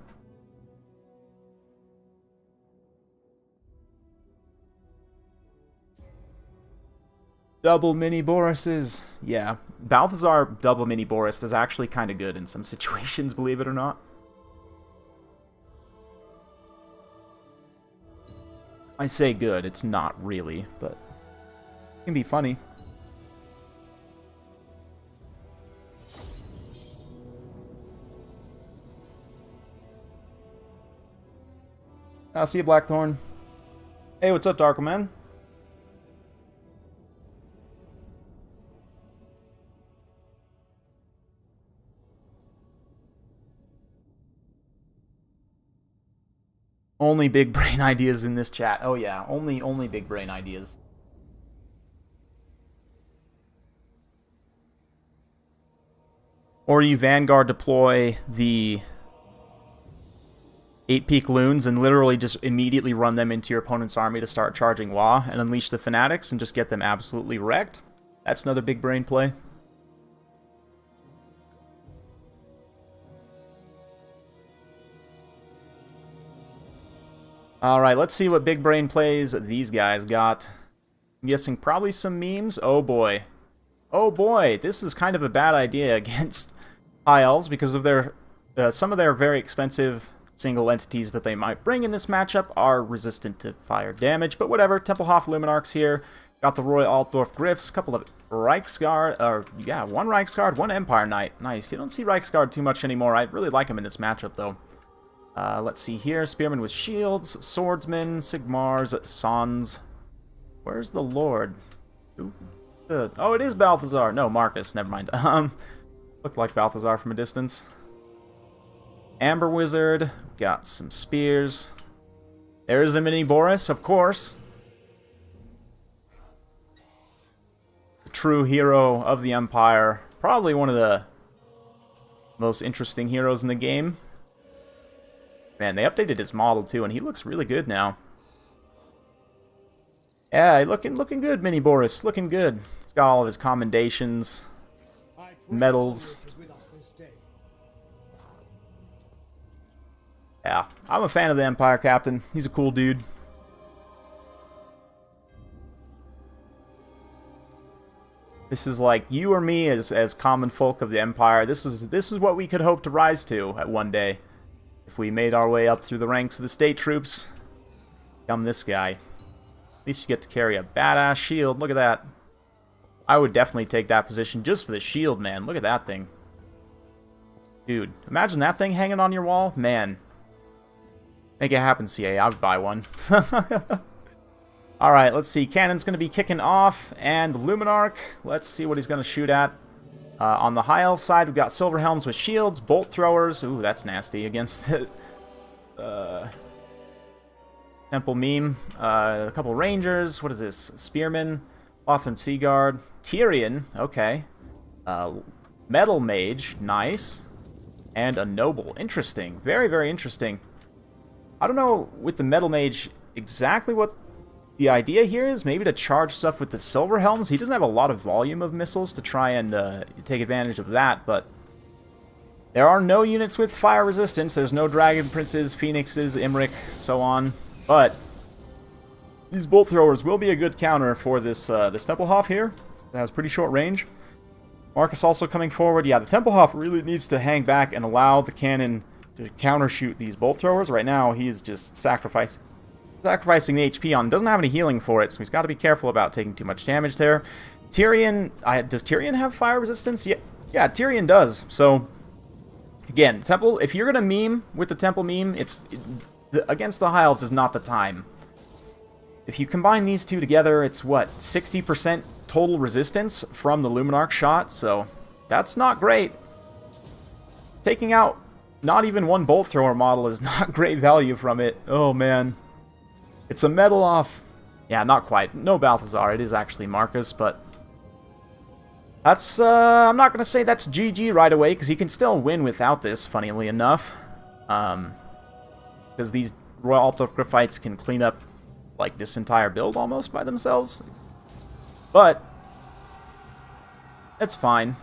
Double mini Borises. Yeah, Balthazar double mini Boris is actually kind of good in some situations, believe it or not. I say good, it's not really, but it can be funny. I'll see you, Blackthorn. Hey, what's up, Darkman? Only big brain ideas in this chat. Oh yeah, only big brain ideas. Or you Vanguard deploy the 8-peak loons and literally just immediately run them into your opponent's army to start charging Wa and unleash the fanatics and just get them absolutely wrecked. That's another big brain play. Alright, let's see what big brain plays these guys got. I'm guessing probably some memes. Oh boy. Oh boy, this is kind of a bad idea against High Elves because of their some of their very expensive single entities that they might bring in this matchup are resistant to fire damage, but whatever. Templehof Luminarchs here. Got the Roy Altdorf Griffs, a couple of Reichsguard, or yeah, one Reichsguard, one Empire Knight. Nice. You don't see Reichsguard too much anymore. I really like him in this matchup though. Let's see here. Spearmen with shields, swordsmen, Sigmars, Sans. Where's the Lord? Oh, it is Balthazar. No, Marcus. Never mind. Looked like Balthazar from a distance. Amber Wizard. Got some spears. There's a mini Boris, of course. The true hero of the Empire. Probably one of the most interesting heroes in the game. Man, they updated his model too, and he looks really good now. Yeah, looking good, Mini Boris. Looking good. He's got all of his commendations. medals. Yeah, I'm a fan of the Empire Captain. He's a cool dude. This is like you or me as common folk of the Empire. This is what we could hope to rise to at one day. If we made our way up through the ranks of the state troops. Become this guy. At least you get to carry a badass shield. Look at that. I would definitely take that position just for the shield, man. Look at that thing. Dude, imagine that thing hanging on your wall. Man. Make it happen, CA. I would buy one. Alright, let's see. Cannon's going to be kicking off. And Luminarch. Let's see what he's going to shoot at. On the high elf side, we've got Silver Helms with shields, bolt throwers. Ooh, that's nasty against the Temple Meme. A couple Rangers. What is this? Spearman, Lothran Seaguard, Tyrion. Okay. Metal Mage. Nice. And a Noble. Interesting. Very, very interesting. I don't know with the Metal Mage exactly what the idea here is. Maybe to charge stuff with the Silver Helms. He doesn't have a lot of volume of missiles to try and take advantage of that, but there are no units with fire resistance. There's no Dragon Princes, Phoenixes, Imric, so on. But these bolt throwers will be a good counter for this this Templehof here. It has pretty short range. Marcus also coming forward. Yeah, the Templehof really needs to hang back and allow the cannon to counter shoot these bolt throwers. Right now, he is just sacrificing the HP on. Doesn't have any healing for it, so he's got to be careful about taking too much damage there. Tyrion, does Tyrion have fire resistance? Yeah, Tyrion does. So again, Temple. If you're gonna meme with the Temple meme, against the High Elves is not the time. If you combine these two together, it's what, 60% total resistance from the Luminarch shot. So that's not great. Taking out not even one bolt thrower model is not great value from it. Oh man. It's a medal off. Yeah, not quite. No Balthazar. It is actually Marcus, but that's, I'm not going to say that's GG right away, because he can still win without this, funnily enough. Because these Royal Althogrifites can clean up, like, this entire build almost by themselves. But it's fine.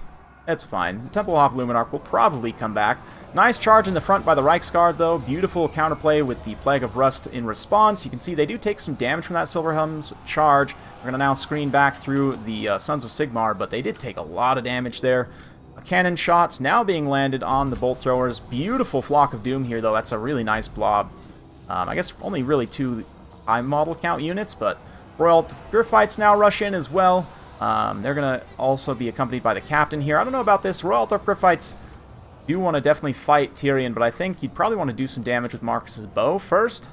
It's fine. Templehof Luminarch will probably come back. Nice charge in the front by the Reiksguard, though. Beautiful counterplay with the Plague of Rust in response. You can see they do take some damage from that Silver Helm's charge. We're going to now screen back through the Sons of Sigmar, but they did take a lot of damage there. Cannon shots now being landed on the Bolt Throwers. Beautiful Flock of Doom here, though. That's a really nice blob. I guess only really 2 high model count units, but Royal Grifites now rush in as well. They're going to also be accompanied by the Captain here. I don't know about this. Royal Grifites do want to definitely fight Tyrion, but I think you'd probably want to do some damage with Marcus's bow first.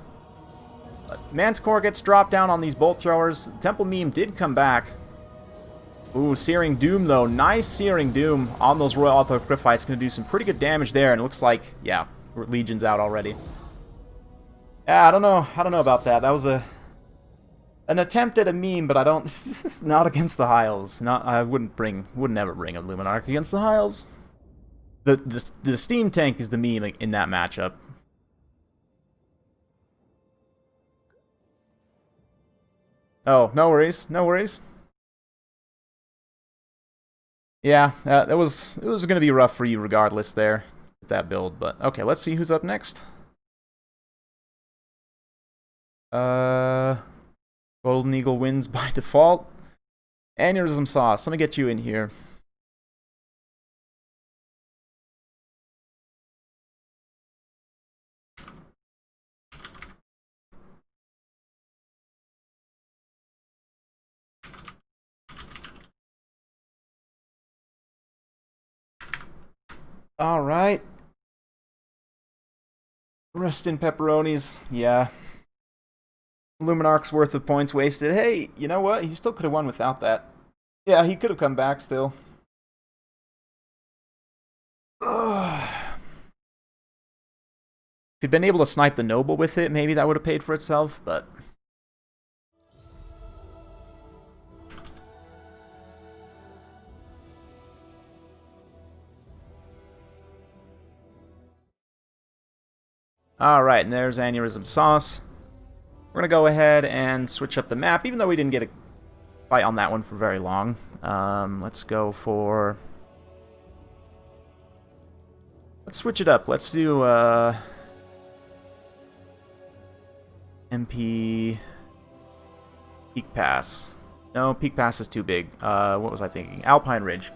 But Manticore gets dropped down on these bolt throwers. Temple Meme did come back. Ooh, Searing Doom, though. Nice Searing Doom on those Royal Grifites. Going to do some pretty good damage there, and it looks like, yeah, Legion's out already. Yeah, I don't know about that. That was an attempt at a meme, but I don't. Not against the High Elves. I would never bring a Luminarch against the High Elves. The steam tank is the meme in that matchup. Oh, no worries, no worries. Yeah, it was going to be rough for you regardless there with that build, but okay, let's see who's up next. Golden Eagle wins by default. Aneurysm Sauce, let me get you in here. Alright. Rest in pepperonis. Yeah. Luminarch's worth of points wasted. Hey, you know what? He still could have won without that. Yeah, he could have come back still. If he'd been able to snipe the Noble with it, maybe that would have paid for itself, but... Alright, and there's Aneurysm Sauce. We're going to go ahead and switch up the map, even though we didn't get a fight on that one for very long. Let's go for Let's switch it up. Let's do MP Peak Pass. No, Peak Pass is too big. What was I thinking? Alpine Ridge.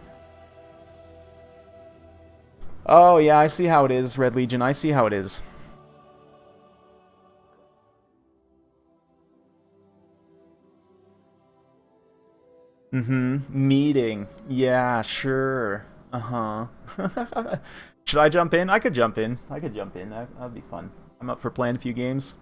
Oh, yeah, I see how it is, Red Legion. I see how it is. Meeting. Yeah, sure. Should I jump in? I could jump in. That'd be fun. I'm up for playing a few games.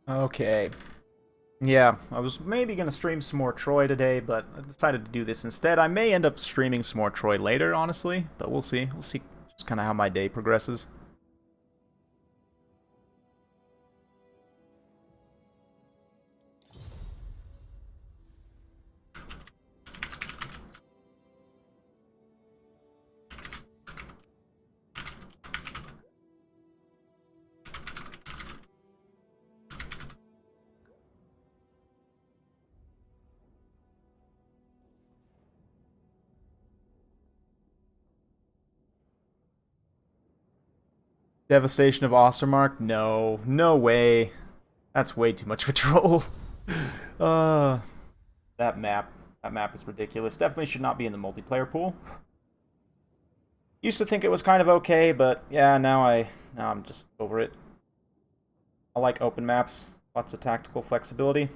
Okay. Yeah, I was maybe going to stream some more Troy today, but I decided to do this instead. I may end up streaming some more Troy later, honestly, but we'll see. We'll see just kind of how my day progresses. Devastation of Ostermark? No. No way. That's way too much of a troll. That map. That map is ridiculous. Definitely should not be in the multiplayer pool. Used to think it was kind of okay, but yeah, now I'm just over it. I like open maps. Lots of tactical flexibility.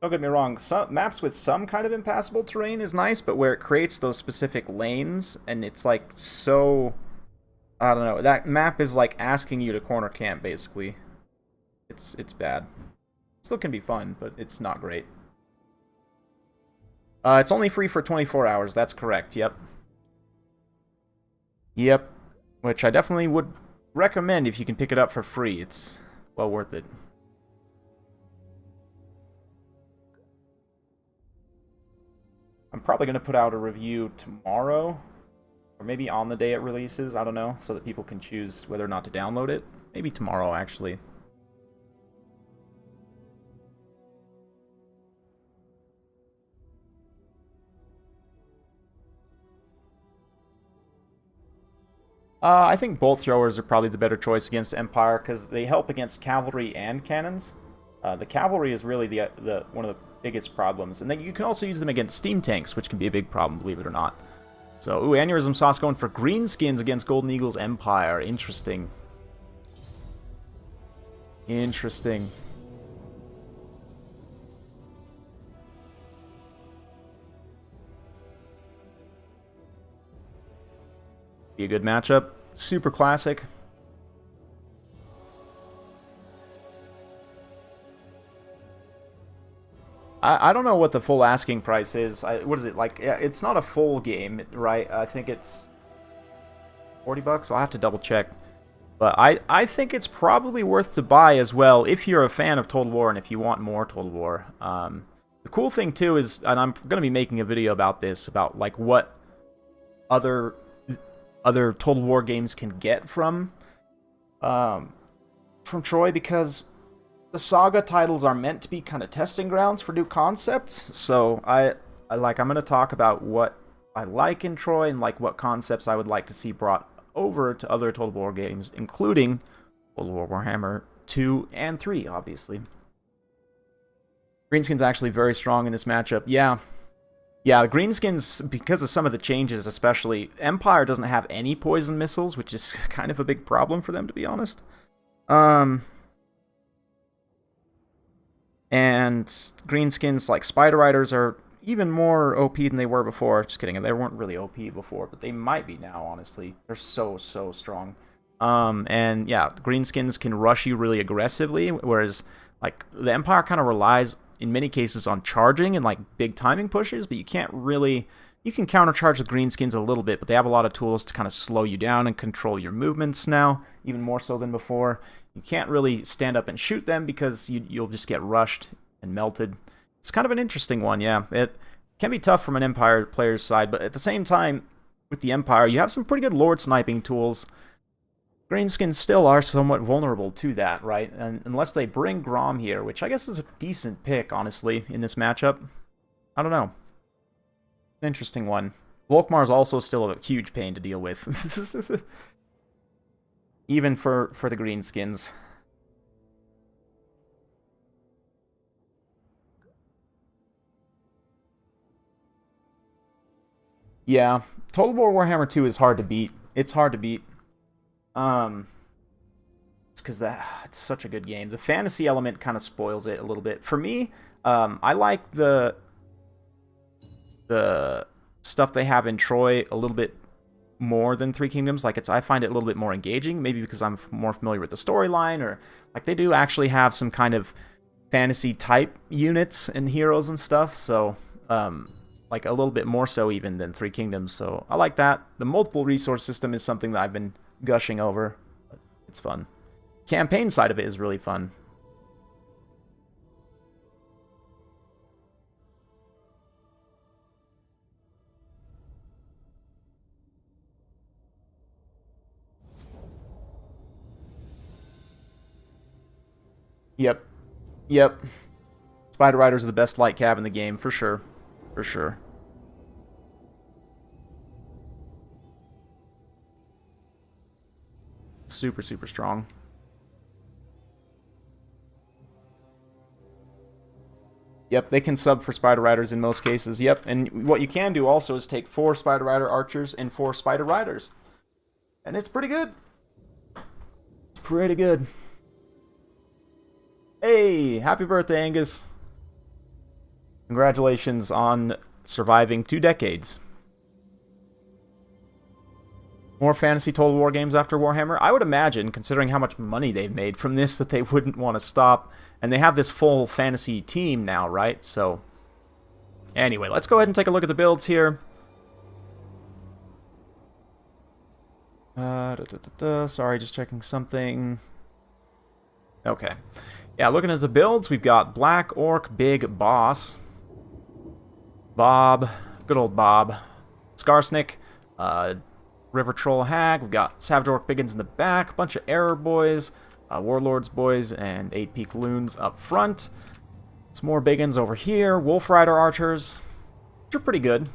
Don't get me wrong, some maps with some kind of impassable terrain is nice, but where it creates those specific lanes, and it's like so... I don't know, that map is like asking you to corner camp, basically. It's bad. Still can be fun, but it's not great. It's only free for 24 hours, that's correct, yep. Yep, which I definitely would recommend if you can pick it up for free. It's well worth it. I'm probably going to put out a review tomorrow, or maybe on the day it releases, I don't know, so that people can choose whether or not to download it. Maybe tomorrow, actually. I think bolt throwers are probably the better choice against Empire, because they help against cavalry and cannons. The cavalry is really the one of the biggest problems. And then you can also use them against steam tanks, which can be a big problem, believe it or not. So, ooh, Aneurysm Sauce going for greenskins against Golden Eagle's Empire. Interesting. Interesting. Be a good matchup. Super classic. I don't know what the full asking price is. What is it, like, it's not a full game, right? I think it's 40 bucks. I'll have to double check. But I think it's probably worth to buy as well if you're a fan of Total War and if you want more Total War. The cool thing too is, and I'm going to be making a video about this, about like what other Total War games can get from Troy, because the Saga titles are meant to be kind of testing grounds for new concepts. So I'm going to talk about what I like in Troy and like what concepts I would like to see brought over to other Total War games, including Total War Warhammer 2 and 3, obviously. Greenskin's actually very strong in this matchup. Yeah, the Greenskins, because of some of the changes, especially, Empire doesn't have any poison missiles, which is kind of a big problem for them, to be honest. And Greenskins, like Spider Riders, are even more OP than they were before. Just kidding, they weren't really OP before, but they might be now, honestly. They're so strong. And yeah, Greenskins can rush you really aggressively, whereas like the Empire kind of relies in many cases on charging and like big timing pushes, but you can't really... You can countercharge the Greenskins a little bit, but they have a lot of tools to kind of slow you down and control your movements now, even more so than before. You can't really stand up and shoot them because you'll just get rushed and melted. It's kind of an interesting one, yeah. It can be tough from an Empire player's side, but at the same time, with the Empire, you have some pretty good Lord sniping tools. Greenskins still are somewhat vulnerable to that, right? And unless they bring Grom here, which I guess is a decent pick, honestly, in this matchup. I don't know. An interesting one. Volkmar is also still a huge pain to deal with. Even for the Greenskins. Yeah, Total War Warhammer 2 is hard to beat. It's hard to beat. It's because it's such a good game. The fantasy element kind of spoils it a little bit. For me, I like the stuff they have in Troy a little bit more than Three Kingdoms. Like, I find it a little bit more engaging, maybe because I'm more familiar with the storyline, or like they do actually have some kind of fantasy type units and heroes and stuff. So, like a little bit more so even than Three Kingdoms. So I like that. The multiple resource system is something that I've been gushing over. It's fun. Campaign side of it is really fun. Yep. Yep. Spider Riders are the best light cab in the game, for sure. For sure. Super, super strong. Yep, they can sub for Spider Riders in most cases. Yep, and what you can do also is take 4 Spider Rider Archers and 4 Spider Riders. And it's pretty good. Pretty good. Hey, happy birthday, Angus. Congratulations on surviving 2 decades. More fantasy Total War games after Warhammer? I would imagine, considering how much money they've made from this, that they wouldn't want to stop. And they have this full fantasy team now, right? So, anyway, let's go ahead and take a look at the builds here. Sorry, just checking something. Okay. Yeah, looking at the builds, we've got Black Orc Big Boss. Bob. Good old Bob. Skarsnik. River Troll Hag. We've got Savage Orc Biggins in the back. Bunch of Error Boys. Warlords Boys and 8 Peak Loons up front. Some more Biggins over here. Wolf Rider Archers. Which are pretty good.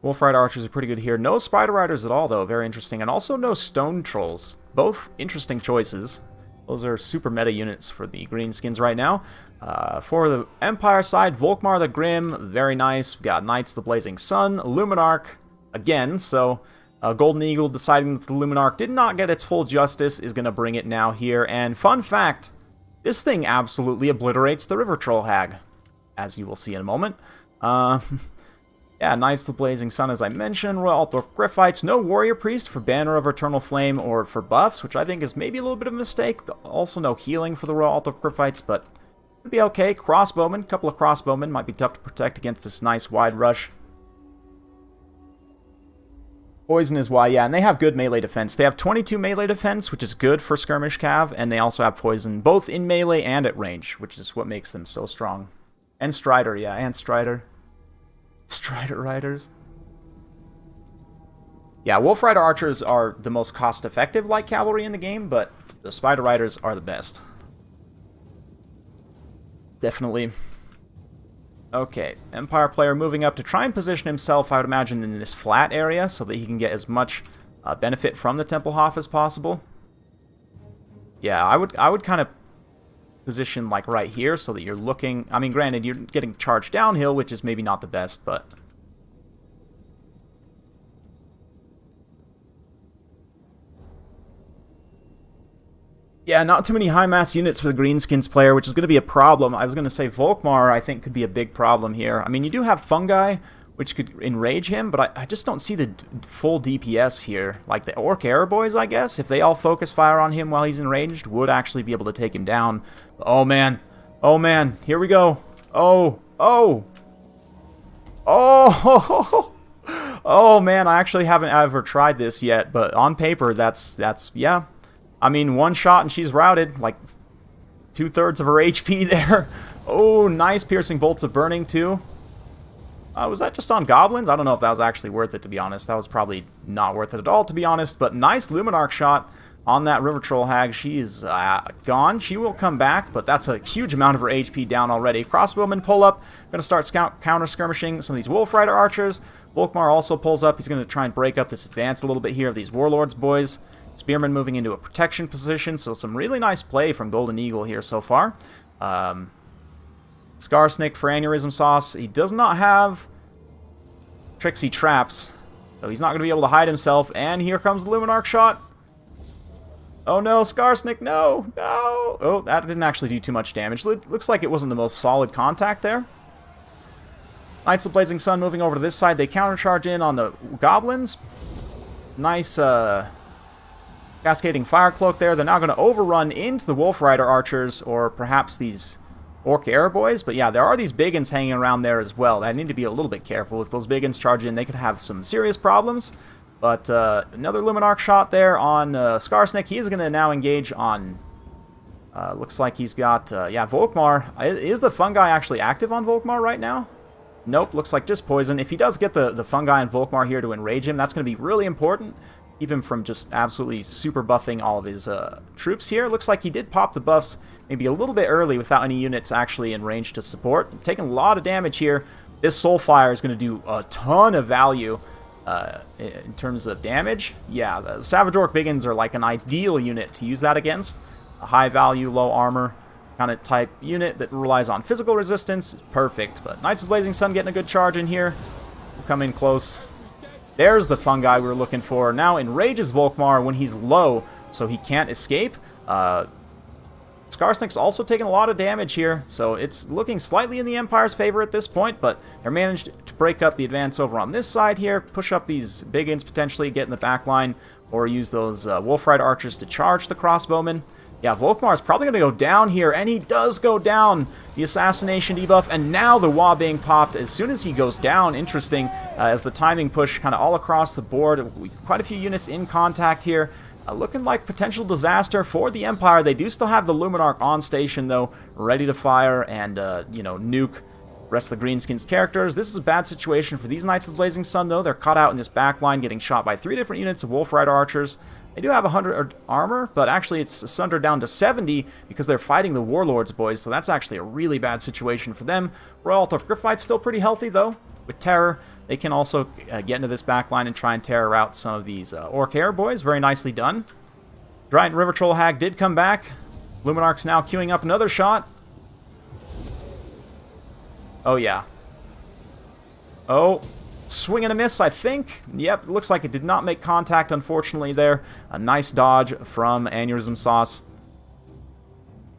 Wolf Rider Archers are pretty good here. No Spider Riders at all, though. Very interesting. And also no Stone Trolls. Both interesting choices. Those are super meta units for the Greenskins right now. For the Empire side, Volkmar the Grim. Very nice. We've got Knights the Blazing Sun. Luminarch again. So, Golden Eagle deciding that the Luminarch did not get its full justice is going to bring it now here. And fun fact, this thing absolutely obliterates the River Troll Hag, as you will see in a moment. Yeah, Knights the Blazing Sun, as I mentioned. Royal Altdorf Griffites. No Warrior Priest for Banner of Eternal Flame or for buffs, which I think is maybe a little bit of a mistake. Also no healing for the Royal Altdorf Griffites, but it'd be okay. Crossbowmen. A couple of Crossbowmen might be tough to protect against this nice wide rush. Poison is why, yeah, and they have good melee defense. They have 22 melee defense, which is good for Skirmish Cav, and they also have poison both in melee and at range, which is what makes them so strong. And Strider, yeah, and Strider. Strider Riders. Yeah, Wolf Rider Archers are the most cost-effective light cavalry in the game, but the Spider Riders are the best. Definitely. Okay, Empire player moving up to try and position himself, I would imagine, in this flat area so that he can get as much benefit from the Templehof as possible. Yeah, I would kind of position like right here so that you're looking... I mean, granted, you're getting charged downhill, which is maybe not the best, but... Yeah, not too many high-mass units for the Greenskins player, which is going to be a problem. I was going to say Volkmar, I think, could be a big problem here. I mean, you do have Fungi, which could enrage him, but I just don't see the full DPS here. Like the Orc Arrow Boys, I guess, if they all focus fire on him while he's enraged, would actually be able to take him down. Oh, man. Oh, man. Here we go. Oh. Oh. Oh. Oh, man. I actually haven't ever tried this yet, but on paper, that's yeah. I mean, one shot and she's routed, like 2/3 of her HP there. Oh, nice piercing bolts of burning too. Was that just on goblins? I don't know if that was actually worth it, to be honest. That was probably not worth it at all, to be honest. But nice Luminarch shot on that River Troll Hag. She is gone. She will come back, but that's a huge amount of her HP down already. Crossbowmen pull up. Going to start counter-skirmishing some of these Wolf Rider archers. Volkmar also pulls up. He's going to try and break up this advance a little bit here of these Warlords boys. Spearman moving into a protection position, so some really nice play from Golden Eagle here so far. Scarsnick for Aneurysm Sauce. He does not have Trixie Traps, so he's not going to be able to hide himself. And here comes the Luminarch shot. Oh no, Scarsnick, no! No! Oh, that didn't actually do too much damage. Looks like it wasn't the most solid contact there. Knights of the Blazing Sun moving over to this side. They countercharge in on the Goblins. Nice, Cascading Fire Cloak there. They're now going to overrun into the Wolf Rider archers, or perhaps these Orc Air Boys. But yeah, there are these big uns hanging around there as well. I need to be a little bit careful. If those big uns charge in, they could have some serious problems. But another Luminarch shot there on Scarsnick. He is going to now engage on... looks like he's got... yeah, Volkmar. Is the Fungi actually active on Volkmar right now? Nope, looks like just poison. If he does get the Fungi and Volkmar here to enrage him, that's going to be really important. Keep him from just absolutely super buffing all of his troops here. Looks like he did pop the buffs maybe a little bit early without any units actually in range to support. Taking a lot of damage here. This Soulfire is going to do a ton of value in terms of damage. Yeah, the Savage Orc Biggins are like an ideal unit to use that against. A high value, low armor kind of type unit that relies on physical resistance is perfect. But Knights of the Blazing Sun getting a good charge in here. We'll come in close. There's the Fungi we were looking for. Now enrages Volkmar when he's low, so he can't escape. Scarsnick's also taking a lot of damage here, so it's looking slightly in the Empire's favor at this point, but they're managed to break up the advance over on this side here, push up these big uns potentially, get in the back line, or use those Wolf Rider archers to charge the crossbowmen. Yeah, Volkmar's probably going to go down here, and he does go down. The assassination debuff, and now the Wa being popped as soon as he goes down. Interesting, as the timing push kind of all across the board. Quite a few units in contact here. Looking like potential disaster for the Empire. They do still have the Luminarch on station, though, ready to fire and, you know, nuke the rest of the Greenskins characters. This is a bad situation for these Knights of the Blazing Sun, though. They're caught out in this back line, getting shot by 3 different units of Wolf Rider archers. They do have 100 armor, but actually it's sundered down to 70 because they're fighting the Warlords boys, so that's actually a really bad situation for them. Royal Altar of Griffite's still pretty healthy, though, with Terror. They can also get into this back line and try and terror out some of these Orc Air boys. Very nicely done. Giant River Troll Hag did come back. Luminarch's now queuing up another shot. Oh, yeah. Oh, swing and a miss, I think. Yep, looks like it did not make contact, unfortunately, there. A nice dodge from Aneurysm Sauce.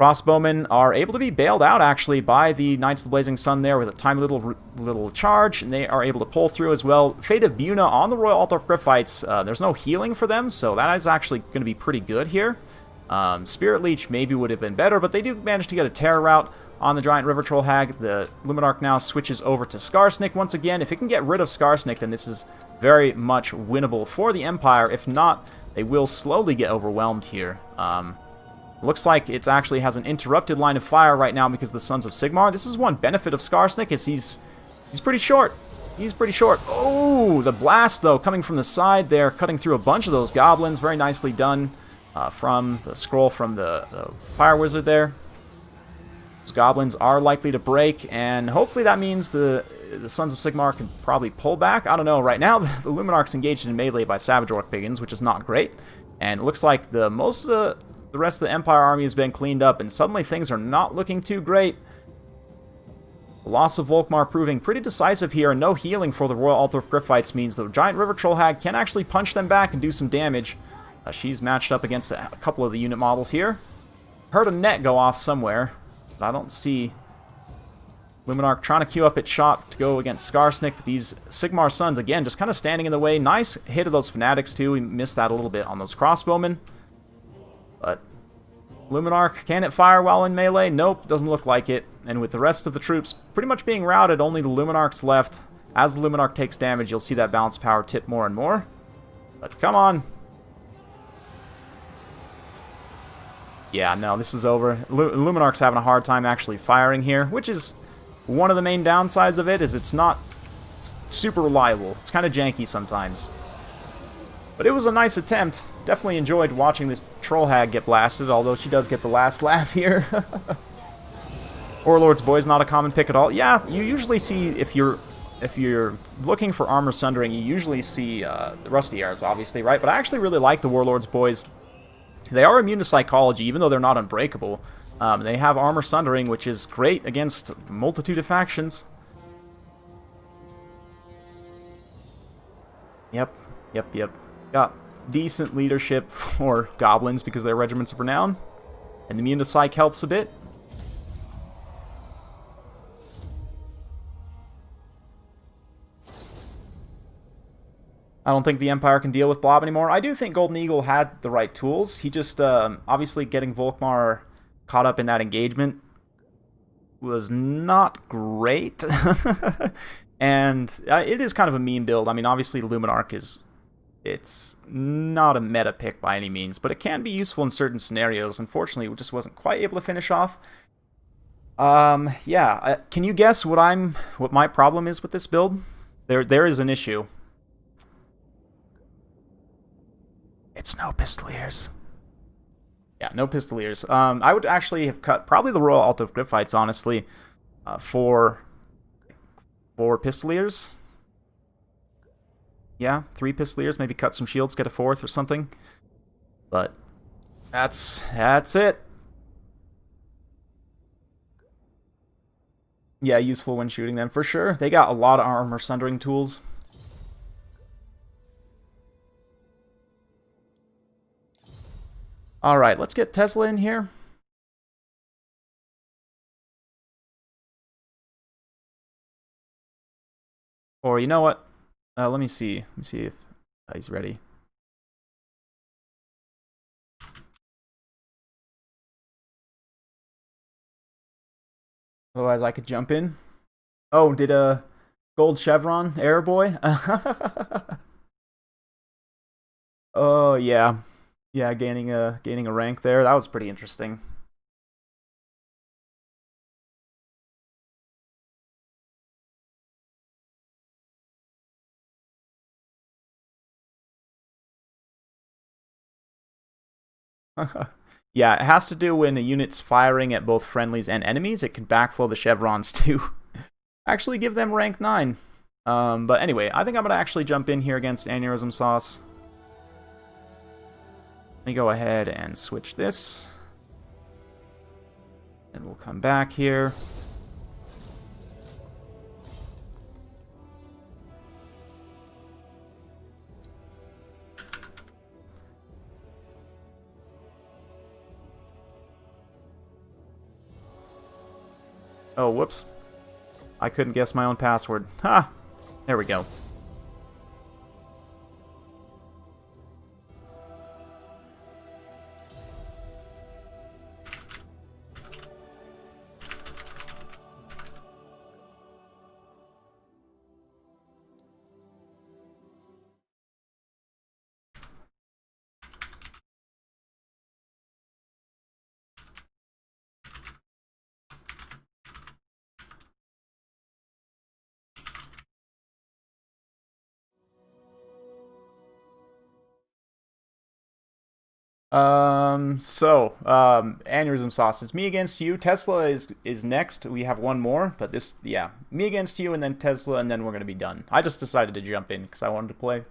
Crossbowmen are able to be bailed out, actually, by the Knights of the Blazing Sun there with a tiny little charge, and they are able to pull through as well. Fate of Buna on the Royal Altar of Griffites, there's no healing for them, so that is actually going to be pretty good here. Spirit Leech maybe would have been better, but they do manage to get a terror route on the Giant River Troll Hag. The Luminarch now switches over to Scarsnick once again. If it can get rid of Scarsnick, then this is very much winnable for the Empire. If not, they will slowly get overwhelmed here. Looks like it actually has an interrupted line of fire right now because of the Sons of Sigmar. This is one benefit of Scarsnick, is he's pretty short. He's pretty short. Oh, the blast, though, coming from the side there, cutting through a bunch of those goblins. Very nicely done from the scroll from the Fire Wizard there. Those goblins are likely to break, and hopefully that means the Sons of Sigmar can probably pull back. I don't know. Right now, the Luminarch's engaged in melee by Savage Orc Biggins, which is not great. And it looks like the rest of the Empire army has been cleaned up, and suddenly things are not looking too great. The loss of Volkmar proving pretty decisive here, and no healing for the Royal Altar of Griffites means the Giant River Troll Hag can actually punch them back and do some damage. She's matched up against a couple of the unit models here. Heard a net go off somewhere, but I don't see Luminarch trying to queue up its shot to go against Scarsnick. But these Sigmar Sons, again, just kind of standing in the way. Nice hit of those Fanatics, too. We missed that a little bit on those crossbowmen. But Luminarch, can it fire while in melee? Nope, doesn't look like it. And with the rest of the troops pretty much being routed, only the Luminarch's left. As the Luminarch takes damage, you'll see that balance power tip more and more. But come on. Yeah, no, this is over. Luminarch's having a hard time actually firing here, which is one of the main downsides of it, is it's not It's super reliable. It's kind of janky sometimes. But it was a nice attempt. Definitely enjoyed watching this troll hag get blasted, although she does get the last laugh here. Warlord's Boy is not a common pick at all. Yeah, you usually see, if you're looking for armor sundering, you usually see the Rusty Arrows, obviously, right? But I actually really like the Warlord's Boys. They are immune to psychology, even though they're not unbreakable. They have armor sundering, which is great against a multitude of factions. Yep. Got decent leadership for goblins because they're regiments of renown. And immune to psych helps a bit. I don't think the Empire can deal with Blob anymore. I do think Golden Eagle had the right tools. He just, obviously getting Volkmar caught up in that engagement was not great. And it is kind of a meme build. I mean, obviously Luminarch it's not a meta pick by any means, but it can be useful in certain scenarios. Unfortunately, we just wasn't quite able to finish off. Yeah, can you guess what my problem is with this build? There is an issue. It's no Pistoliers. Yeah, no Pistoliers. I would actually have cut probably the Royal Alta Gryphites, honestly, for Pistoliers. Yeah, 3 Pistoliers, maybe cut some shields, get a 4th or something. But that's it. Yeah, useful when shooting them, for sure. They got a lot of armor sundering tools. Alright, let's get Tesla in here. Or, you know what? Let me see. Let me see if he's ready. Otherwise, I could jump in. Oh, did a gold chevron, Air Boy? Oh yeah, yeah, gaining a rank there. That was pretty interesting. Yeah, it has to do when a unit's firing at both friendlies and enemies. It can backflow the chevrons to actually give them rank 9. But anyway, I think I'm going to actually jump in here against Aneurysm Sauce. Let me go ahead and switch this. And we'll come back here. Oh, whoops. I couldn't guess my own password. Ha! There we go. Aneurysm Sauce. It's me against you. Tesla is next. We have one more, but this, yeah, me against you, and then Tesla, and then we're gonna be done. I just decided to jump in because I wanted to play.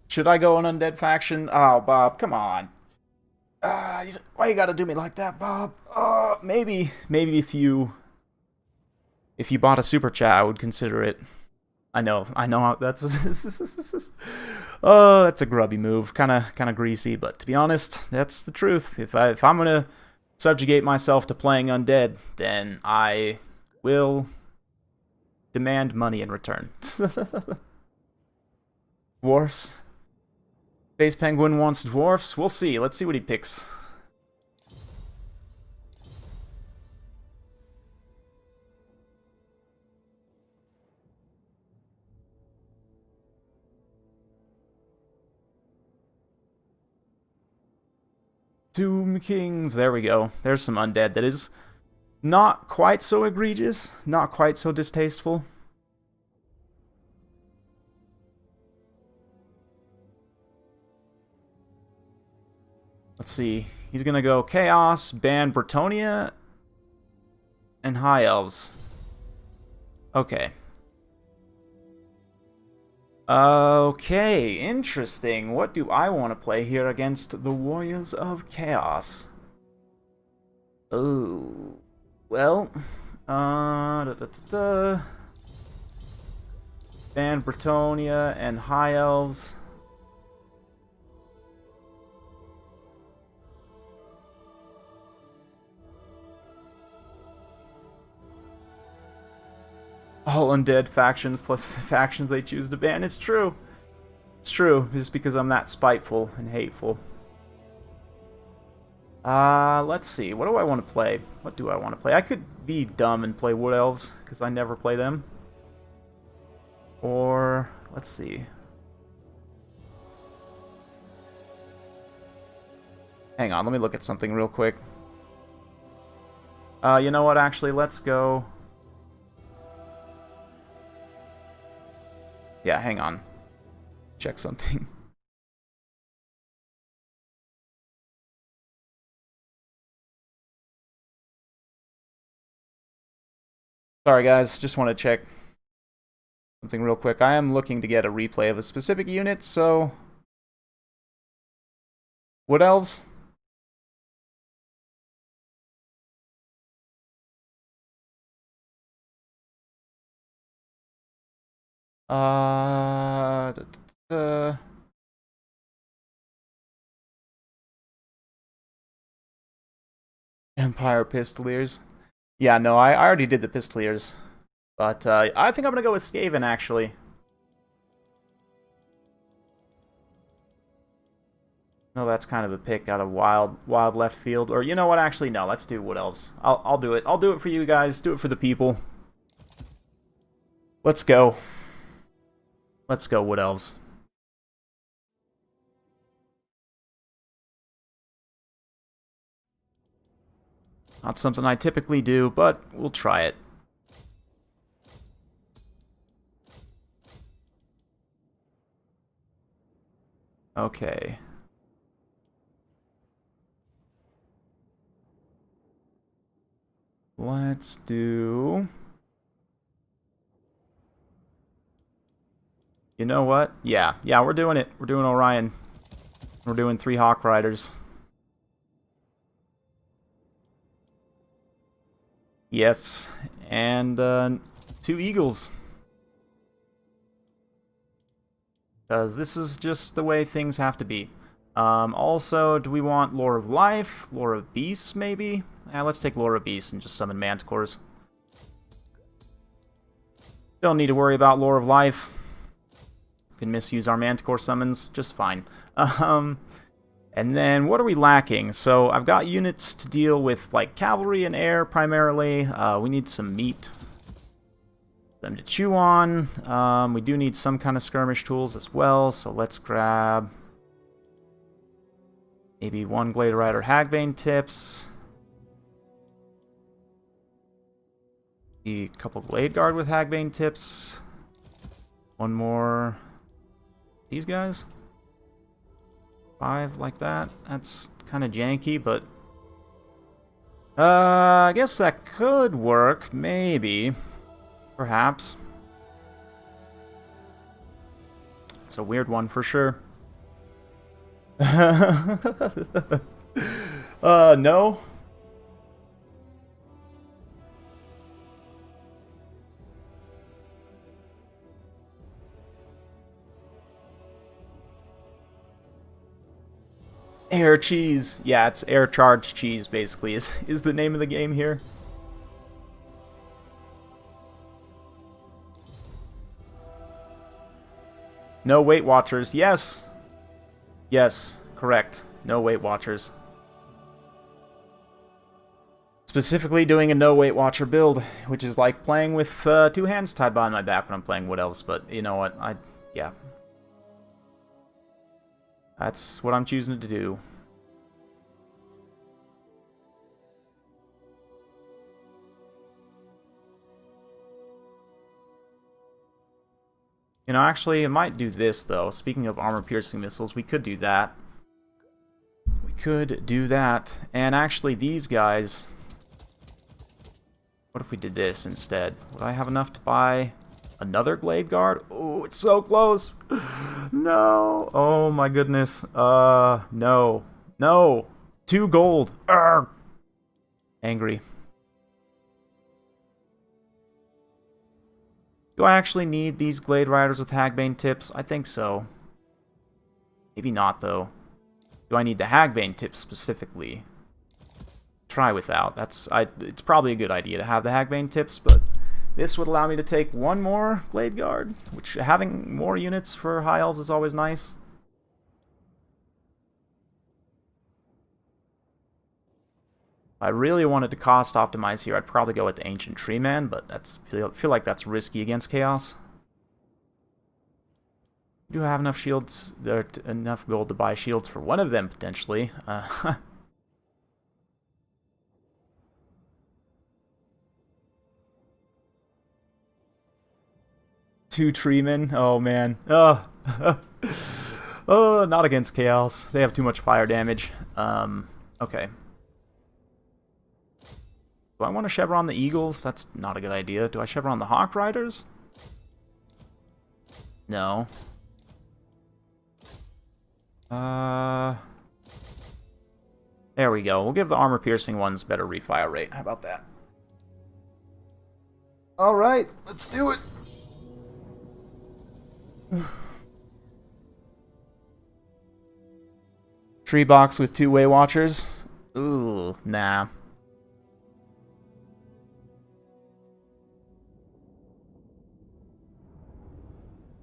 Should I go an undead faction? Oh, Bob, come on. Why you gotta do me like that, Bob? Maybe if you bought a super chat, I would consider it. I know that's oh, that's a grubby move, kind of greasy, but to be honest, that's the truth. If I'm gonna subjugate myself to playing undead, then I will demand money in return. Dwarfs. Space Penguin wants dwarfs. We'll see. Let's see what he picks. Tomb Kings. There we go. There's some undead that is not quite so egregious, not quite so distasteful. Let's see. He's gonna go Chaos, ban Bretonia, and High Elves. Okay. Okay, interesting. What do I want to play here against the Warriors of Chaos? Oh, well, ban Bretonia and High Elves. All undead factions plus the factions they choose to ban. It's true. It's true, just because I'm that spiteful and hateful. Let's see. What do I want to play? What do I want to play? I could be dumb and play Wood Elves, because I never play them. Or, let's see. Hang on, let me look at something real quick. You know what, actually, let's go... Yeah, hang on. Check something. Sorry guys, just want to check something real quick. I am looking to get a replay of a specific unit, so... Wood Elves? Empire Pistoliers. Yeah, no, I already did the Pistoliers. But I think I'm going to go with Skaven, actually. No, that's kind of a pick out of wild left field. Or, you know what, actually, no, let's do Wood Elves. I'll do it. I'll do it for you guys. Do it for the people. Let's go. Let's go, Wood Elves. Not something I typically do, but we'll try it. Okay. Let's do... You know what? Yeah, we're doing it. We're doing Orion. We're doing 3 Hawk Riders. Yes, and 2 Eagles. Because this is just the way things have to be. Also, do we want Lore of Life? Lore of Beasts, maybe? Let's take Lore of Beasts and just summon Manticores. Don't need to worry about Lore of Life. Can misuse our Manticore summons just fine. And then, what are we lacking? So, I've got units to deal with, like, cavalry and air, primarily. We need some meat for them to chew on. We do need some kind of skirmish tools as well, so let's grab maybe 1 Glade Rider Hagbane tips. A couple Glade Guard with Hagbane tips. 1 more... These guys? 5 like that. That's kind of janky, but... I guess that could work, maybe. Perhaps. It's a weird one for sure. No? Air cheese. Yeah, it's air charged cheese, basically, is the name of the game here. No Weight Watchers. Yes. Yes, correct. No Weight Watchers. Specifically doing a no Weight Watcher build, which is like playing with 2 hands tied behind my back when I'm playing Wood Elves, but you know what? Yeah. That's what I'm choosing to do. You know, actually, I might do this, though. Speaking of armor-piercing missiles, we could do that. We could do that. And actually, these guys... What if we did this instead? Would I have enough to buy another Glade Guard? Oh, it's so close! No! Oh my goodness. No. No! 2 gold! Arrgh. Angry. Do I actually need these Glade Riders with Hagbane tips? I think so. Maybe not, though. Do I need the Hagbane tips specifically? Try without. It's probably a good idea to have the Hagbane tips, but this would allow me to take 1 more Glade Guard, which having more units for High Elves is always nice. If I really wanted to cost optimize here, I'd probably go with the Ancient Tree Man, but I feel like that's risky against Chaos. Do I have enough shields, enough gold to buy shields for one of them, potentially? 2 treemen? Oh, man. Oh. Oh, not against Chaos. They have too much fire damage. Okay. Do I want to Chevron the Eagles? That's not a good idea. Do I Chevron the Hawk Riders? No. There we go. We'll give the armor-piercing ones better refire rate. How about that? Alright, let's do it! Tree box with 2 Way Watchers? Ooh, nah.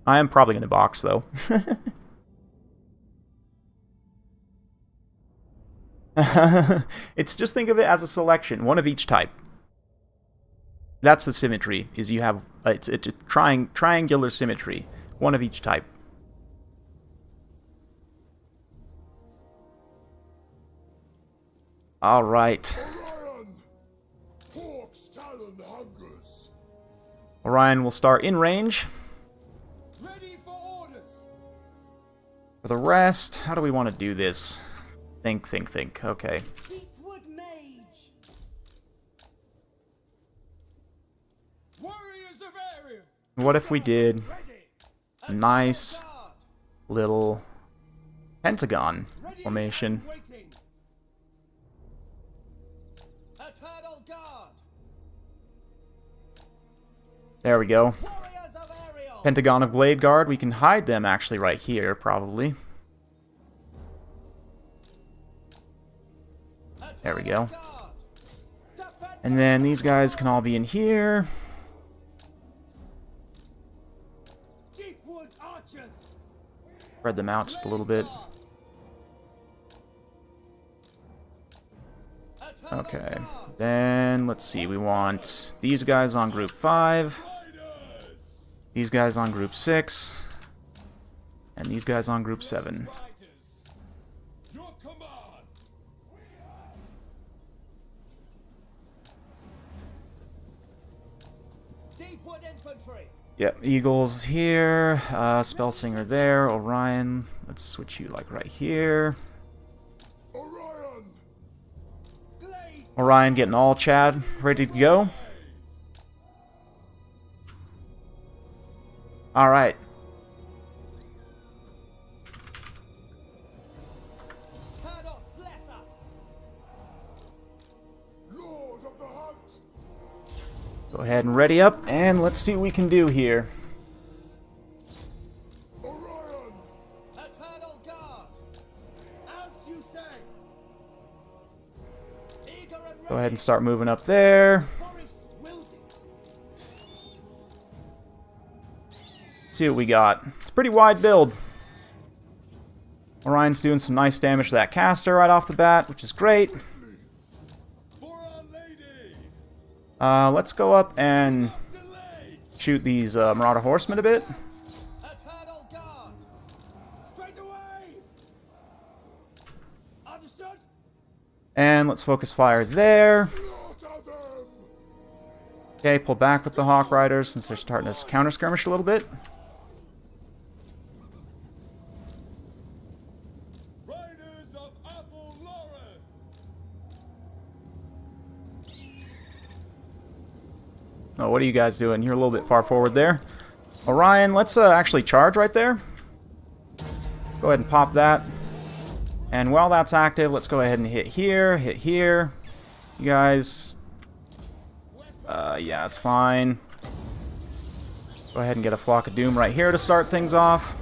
I am probably going to box, though. It's just think of it as a selection, 1 of each type. That's the symmetry, is you have, it's a triangular symmetry, 1 of each type. Alright. Orion will start in range. For the rest, how do we want to do this? Think. Okay. Mage. What if we did a nice little pentagon formation? There we go. Pentagon of Glade Guard. We can hide them actually right here, probably. There we go. And then these guys can all be in here. Spread them out just a little bit. Okay. Then, let's see. We want these guys on group 5. These guys on group 6. And these guys on group 7. Yep, Eagles here, Spellsinger there, Orion. Let's switch you like right here. Orion getting all Chad ready to go. Alright. Go ahead and ready up, and let's see what we can do here. Go ahead and start moving up there. See what we got. It's a pretty wide build. Orion's doing some nice damage to that caster right off the bat, which is great. Let's go up and shoot these Marauder Horsemen a bit. Eternal guard. Straight away. Understood. And let's focus fire there. Okay, pull back with the Hawk Riders since they're starting to counter skirmish a little bit. Oh, what are you guys doing? You're a little bit far forward there. Orion, let's actually charge right there. Go ahead and pop that. And while that's active, let's go ahead and hit here, hit here. You guys... yeah, it's fine. Go ahead and get a Flock of Doom right here to start things off.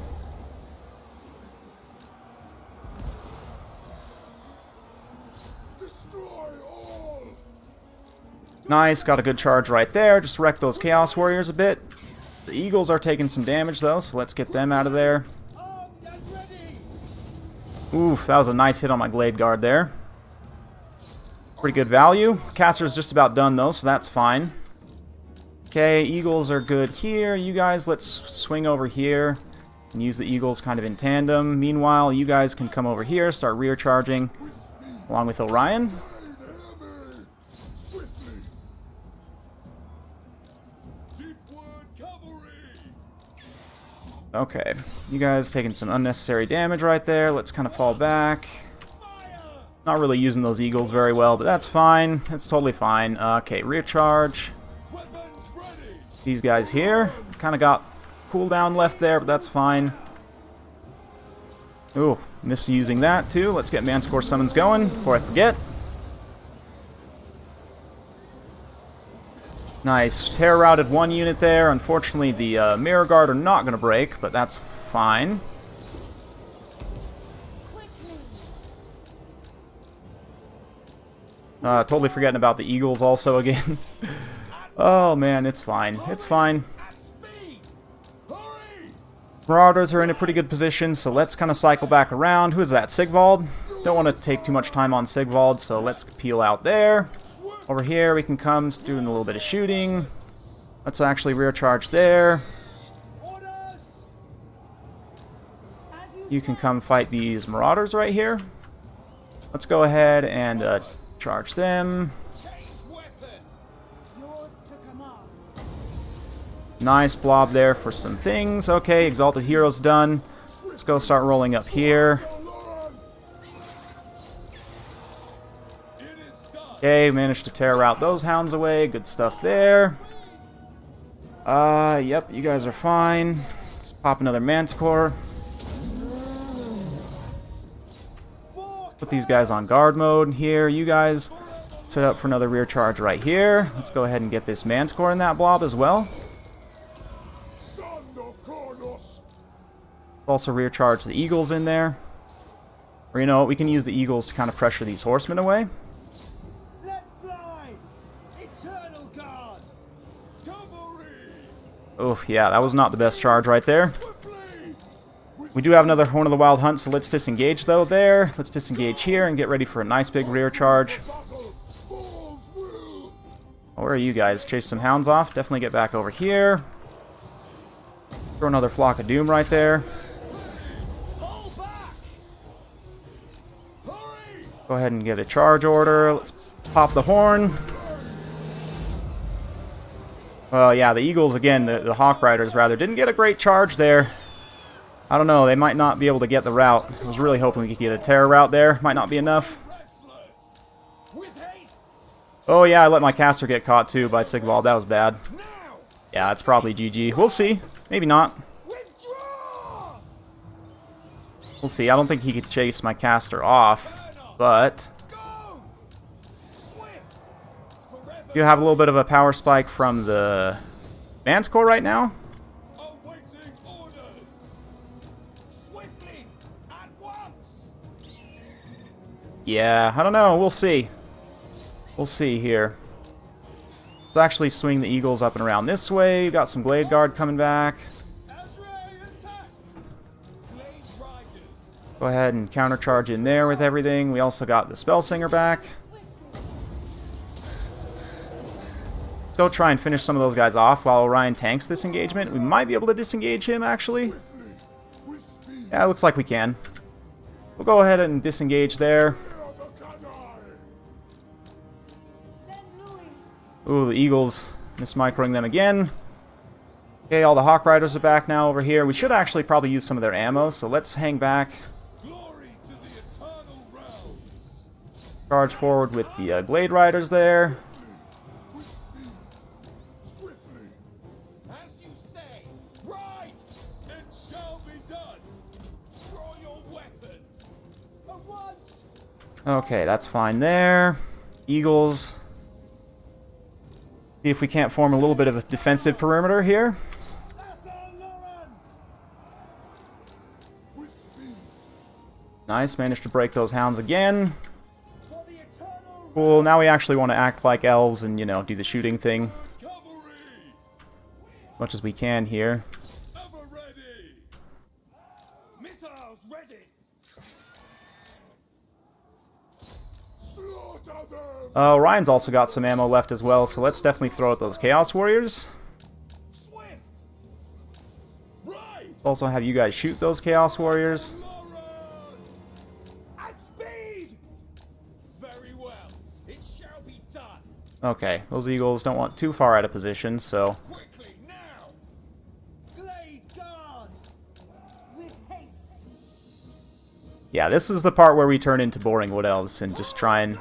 Nice, got a good charge right there. Just wreck those Chaos Warriors a bit. The Eagles are taking some damage though, so let's get them out of there. Oof, that was a nice hit on my Glade Guard there. Pretty good value. Caster's just about done though, so that's fine. Okay, Eagles are good here. You guys, let's swing over here and use the Eagles kind of in tandem. Meanwhile, you guys can come over here, start rear charging along with Orion. Okay, you guys taking some unnecessary damage right there. Let's kind of fall back. Not really using those Eagles very well, but that's fine. It's totally fine. Okay, rear charge. These guys here. Kind of got cooldown left there, but that's fine. Ooh, misusing that too. Let's get Manticore summons going before I forget. Nice. Terror routed one unit there. Unfortunately, the Mirror Guard are not going to break, but that's fine. Totally forgetting about the Eagles also again. Oh man, it's fine. It's fine. Marauders are in a pretty good position, so let's kind of cycle back around. Who is that? Sigvald? Don't want to take too much time on Sigvald, so let's peel out there. Over here, we can come doing a little bit of shooting. Let's actually rear charge there. You can come fight these Marauders right here. Let's go ahead and charge them. Nice blob there for some things. Okay, Exalted Hero's done. Let's go start rolling up here. Okay, managed to tear out those hounds away. Good stuff there. Yep, you guys are fine. Let's pop another Manticore. Put these guys on guard mode here. You guys set up for another rear charge right here. Let's go ahead and get this Manticore in that blob as well. Also rear charge the Eagles in there. Or you know what, we can use the Eagles to kind of pressure these horsemen away. Oof, yeah, that was not the best charge right there. We do have another Horn of the Wild Hunt, so let's disengage though there. Let's disengage here and get ready for a nice big rear charge. Oh, where are you guys? Chase some hounds off. Definitely get back over here. Throw another Flock of Doom right there. Go ahead and get a charge order. Let's pop the horn. Well, yeah, the Eagles, again, the Hawk Riders, rather, didn't get a great charge there. I don't know, they might not be able to get the route. I was really hoping we could get a terror route there. Might not be enough. Oh, yeah, I let my caster get caught, too, by Sigvald. That was bad. Yeah, that's probably GG. We'll see. Maybe not. We'll see. I don't think he could chase my caster off, but... you have a little bit of a power spike from the Manticore right now. Yeah, I don't know. We'll see. We'll see here. Let's actually swing the Eagles up and around this way. Got some Glade Guard coming back. Go ahead and countercharge in there with everything. We also got the Spell Singer back. Go try and finish some of those guys off while Orion tanks this engagement. We might be able to disengage him, actually. Yeah, it looks like we can. We'll go ahead and disengage there. Ooh, the Eagles. Mismicroing them again. Okay, all the Hawk Riders are back now over here. We should actually probably use some of their ammo, so let's hang back. Charge forward with the Glade Riders there. Okay, that's fine there. Eagles. See if we can't form a little bit of a defensive perimeter here. Nice, managed to break those hounds again. Cool, now we actually want to act like elves and, you know, do the shooting thing. As much as we can here. Ryan's also got some ammo left as well, so let's definitely throw out those Chaos Warriors. Also have you guys shoot those Chaos Warriors. Okay, those Eagles don't want too far out of position, so... Yeah, this is the part where we turn into boring Wood Elves and just try and...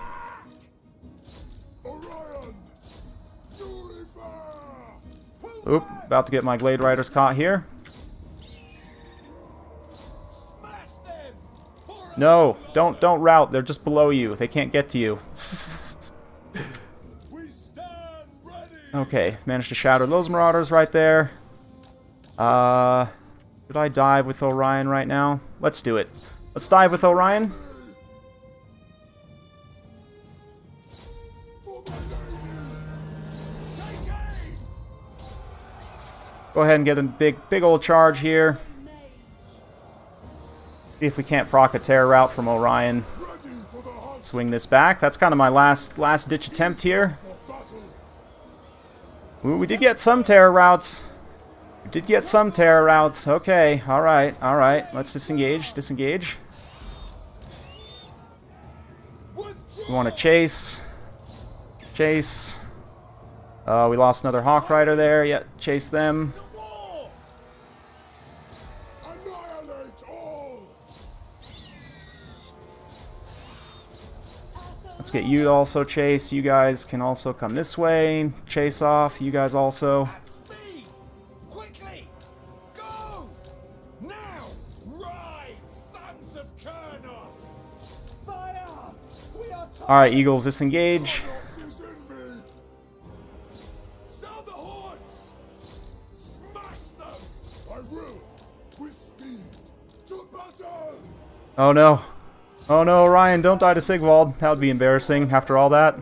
Oop, about to get my Glade Riders caught here. No, don't route. They're just below you. They can't get to you. Okay, managed to shatter those Marauders right there. Should I dive with Orion right now? Let's do it. Let's dive with Orion. Go ahead and get a big old charge here. See if we can't proc a terror route from Orion. Swing this back. That's kind of my last ditch attempt here. Ooh, we did get some terror routes. We did get some terror routes. Okay, alright. Let's disengage. We want to chase. We lost another Hawk Rider there. Yeah, chase them. Let's get you to also chase. You guys can also come this way. Chase off. You guys also. Alright, Eagles, disengage. Oh no. Oh no, Orion, don't die to Sigvald. That would be embarrassing after all that.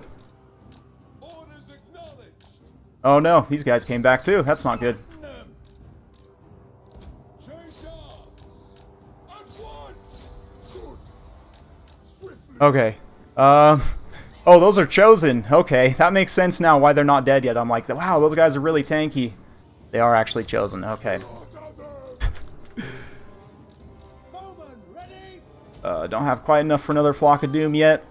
Oh no, these guys came back too. That's not good. Okay. Oh, those are chosen. Okay, that makes sense now why they're not dead yet. I'm like, wow, those guys are really tanky. They are actually chosen. Okay. Don't have quite enough for another Flock of Doom yet.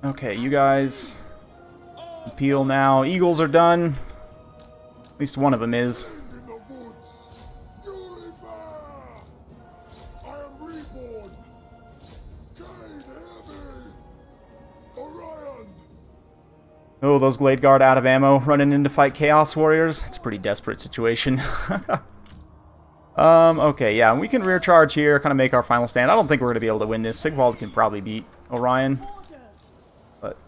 Okay, you guys appeal now. Eagles are done. At least one of them is. Oh, those Glade Guard out of ammo, running in to fight Chaos Warriors. It's a pretty desperate situation. Okay, yeah, we can rear charge here, kind of make our final stand. I don't think we're going to be able to win this. Sigvald can probably beat Orion. But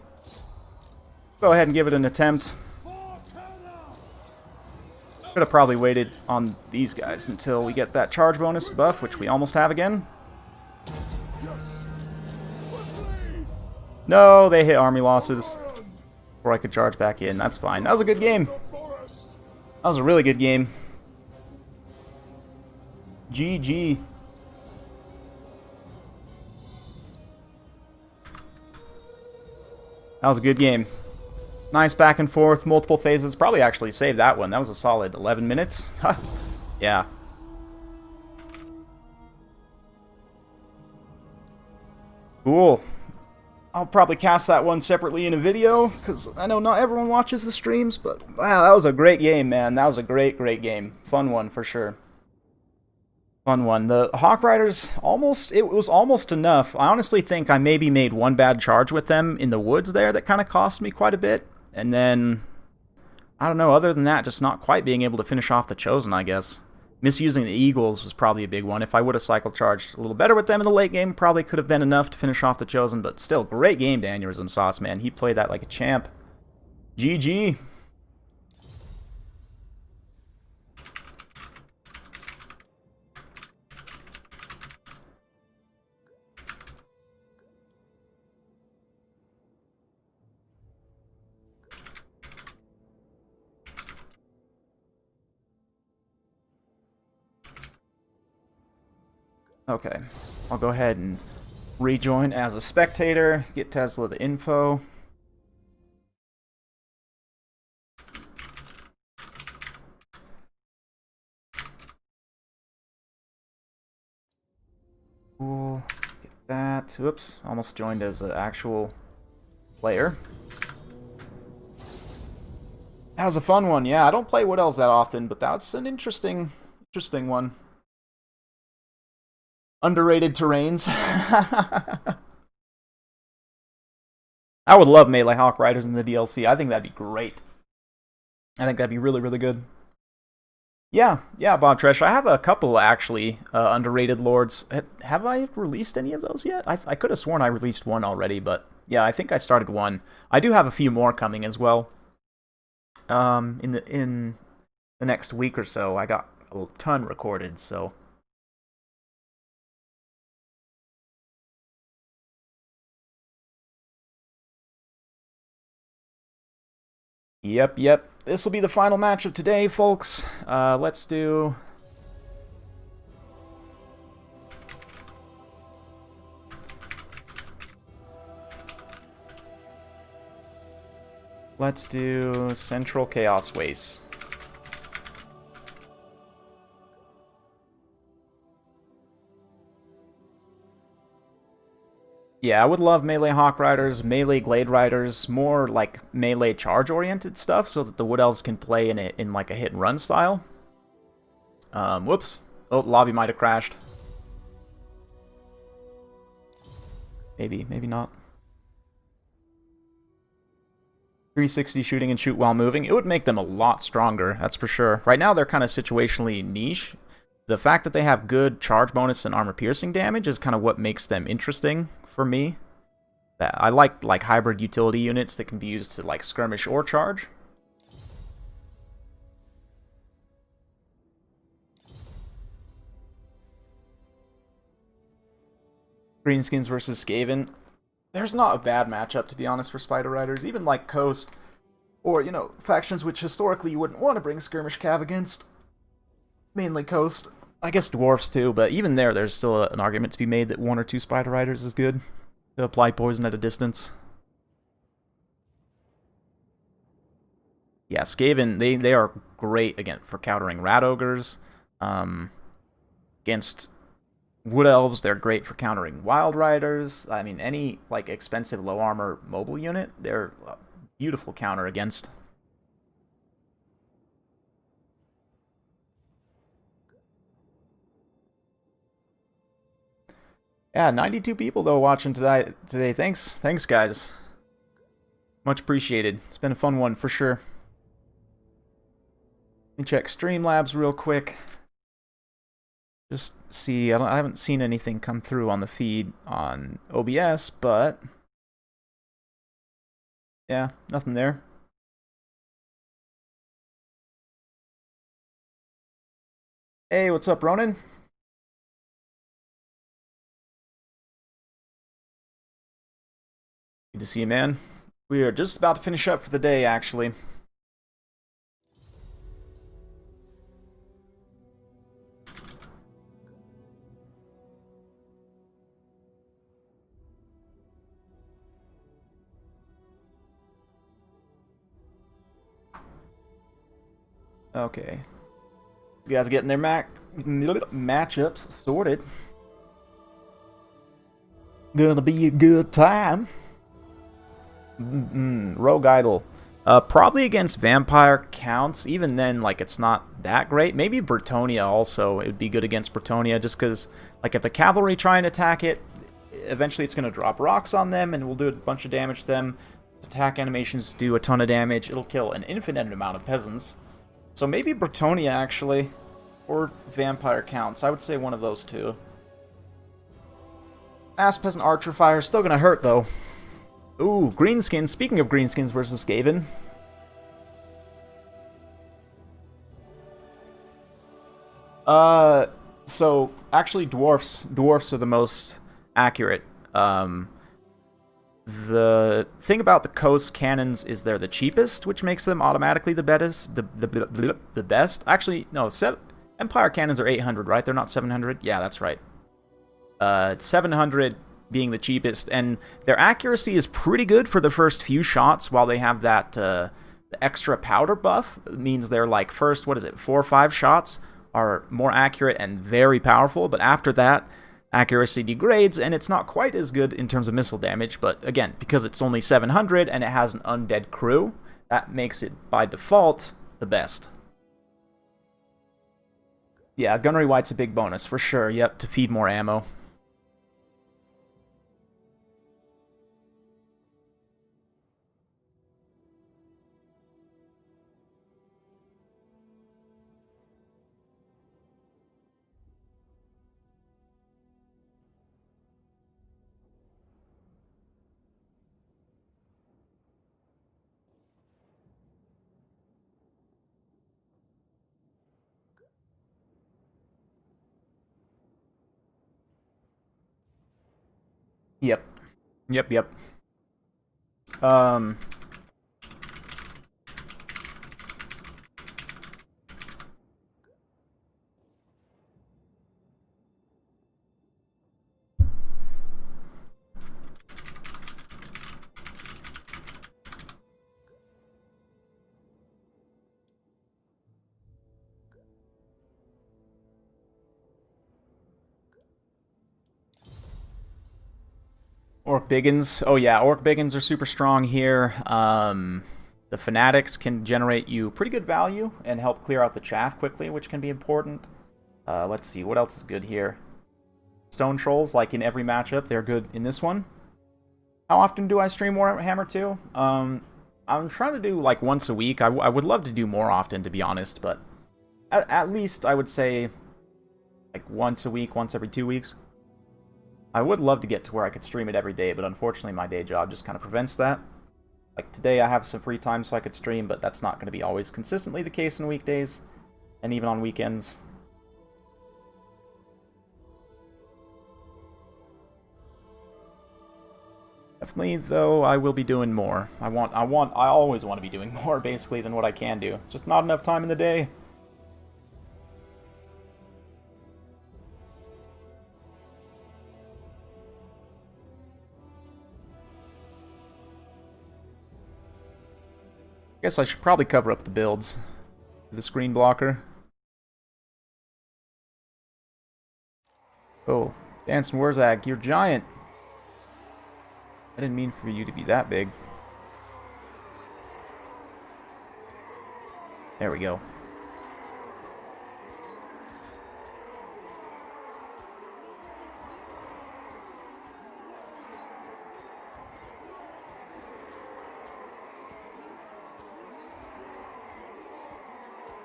go ahead and give it an attempt. Could have probably waited on these guys until we get that charge bonus buff, which we almost have again. No, they hit army losses. Before I could charge back in. That's fine. That was a good game. That was a really good game. GG. That was a good game. Nice back and forth, multiple phases. Probably actually saved that one. That was a solid 11 minutes. Yeah. Cool. I'll probably cast that one separately in a video, because I know not everyone watches the streams, but wow, that was a great game, man. That was a great, great game. Fun one, for sure. Fun one. The Hawk Riders, it was almost enough. I honestly think I maybe made one bad charge with them in the woods there that kind of cost me quite a bit. And then, I don't know, other than that, just not quite being able to finish off the Chosen, I guess. Misusing the Eagles was probably a big one. If I would have cycle charged a little better with them in the late game, probably could have been enough to finish off the Chosen, but still, great game to Aneurysm Sauce, man. He played that like a champ. GG. Okay, I'll go ahead and rejoin as a spectator, get Tesla the info. Cool, get that. Oops, almost joined as an actual player. That was a fun one, yeah. I don't play Wood Elves that often, but that's an interesting one. Underrated terrains. I would love Melee Hawk Riders in the DLC. I think that'd be great. I think that'd be really, really good. Yeah, Bob Tresh. I have a couple, actually, underrated lords. Have I released any of those yet? I could have sworn I released one already, but yeah, I think I started one. I do have a few more coming as well. In the next week or so. I got a ton recorded, so... Yep. This will be the final match of today, folks. Let's do... Central Chaos Waste. Yeah, I would love Melee Hawk Riders, Melee Glade Riders, more like Melee charge-oriented stuff, so that the Wood Elves can play in like a hit-and-run style. Whoops. Oh, lobby might have crashed. Maybe not. 360 shooting and shoot while moving. It would make them a lot stronger, that's for sure. Right now, they're kind of situationally niche. The fact that they have good charge bonus and armor piercing damage is kind of what makes them interesting for me. I like hybrid utility units that can be used to like skirmish or charge. Greenskins versus Skaven. There's not a bad matchup, to be honest, for Spider Riders. Even like Coast, or, you know, factions which historically you wouldn't want to bring Skirmish Cav against. Mainly Coast. I guess Dwarfs too, but even there's still an argument to be made that one or two Spider Riders is good to apply poison at a distance. Yeah, Skaven, they are great, again, for countering Rat Ogres. Against Wood Elves, they're great for countering Wild Riders. I mean, any like expensive low armor mobile unit, they're a beautiful counter against. Yeah, 92 people though watching today. Thanks guys. Much appreciated. It's been a fun one for sure. Let me check Streamlabs real quick. Just see, I haven't seen anything come through on the feed on OBS, but yeah, nothing there. Hey, what's up, Ronan? Good to see you, man. We are just about to finish up for the day, actually. Okay. You guys getting their matchups sorted. Gonna be a good time. Rogue Idol. Probably against Vampire Counts. Even then, like, it's not that great. Maybe Bretonia also. It would be good against Bretonia just because, like, if the cavalry try and attack it, eventually it's going to drop rocks on them and we'll do a bunch of damage to them. Attack animations do a ton of damage. It'll kill an infinite amount of peasants. So maybe Bretonia, actually. Or Vampire Counts. I would say one of those two. Ass Peasant Archer Fire. Still going to hurt, though. Ooh, Greenskins. Speaking of Greenskins versus Skaven. So, actually, Dwarfs are the most accurate. The thing about the Coast cannons is they're the cheapest, which makes them automatically the best. The best. Actually, no, Empire cannons are 800, right? They're not 700? Yeah, that's right. 700 being the cheapest, and their accuracy is pretty good for the first few shots while they have that the extra powder buff. It means they're like first, 4 or 5 shots are more accurate and very powerful, but after that, accuracy degrades, and it's not quite as good in terms of missile damage, but again, because it's only 700 and it has an undead crew, that makes it, by default, the best. Yeah, Gunnery White's a big bonus, for sure, yep, to feed more ammo. Yep. Yep. Orc Biggins. Oh yeah, Orc Biggins are super strong here. The Fanatics can generate you pretty good value and help clear out the chaff quickly, which can be important. Let's see, what else is good here? Stone Trolls, like in every matchup, they're good in this one. How often do I stream Warhammer 2? I'm trying to do like once a week. I would love to do more often, to be honest, but at least I would say like once a week, once every 2 weeks. I would love to get to where I could stream it every day, but unfortunately my day job just kind of prevents that. Like today I have some free time so I could stream, but that's not going to be always consistently the case in weekdays, and even on weekends. Definitely, though, I will be doing more. I always want to be doing more, basically, than what I can do. It's just not enough time in the day. I guess I should probably cover up the builds with the screen blocker. Oh, Dancing Wurzag, you're giant. I didn't mean for you to be that big. There we go.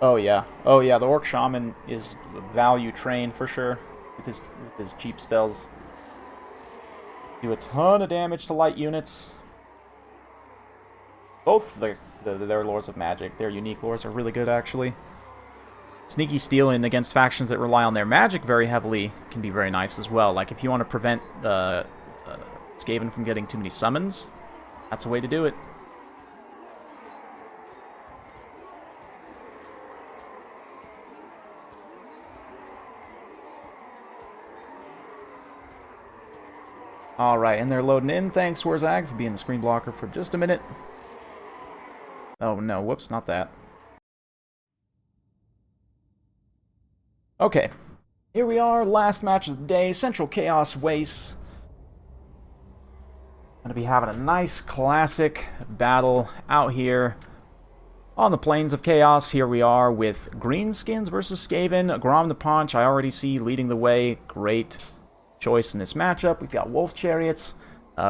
Oh yeah, the Orc Shaman is value trained for sure with his cheap spells. Do a ton of damage to light units. Both their lores of magic, their unique lores are really good actually. Sneaky stealing against factions that rely on their magic very heavily can be very nice as well. Like if you want to prevent Skaven from getting too many summons, that's a way to do it. Alright, and they're loading in. Thanks, Warzag, for being the screen blocker for just a minute. Oh no, whoops, not that. Okay, here we are, last match of the day, Central Chaos Waste. Gonna be having a nice classic battle out here on the Plains of Chaos. Here we are with Greenskins versus Skaven. Grom the Paunch, I already see leading the way. Great choice in this matchup. We've got Wolf Chariots.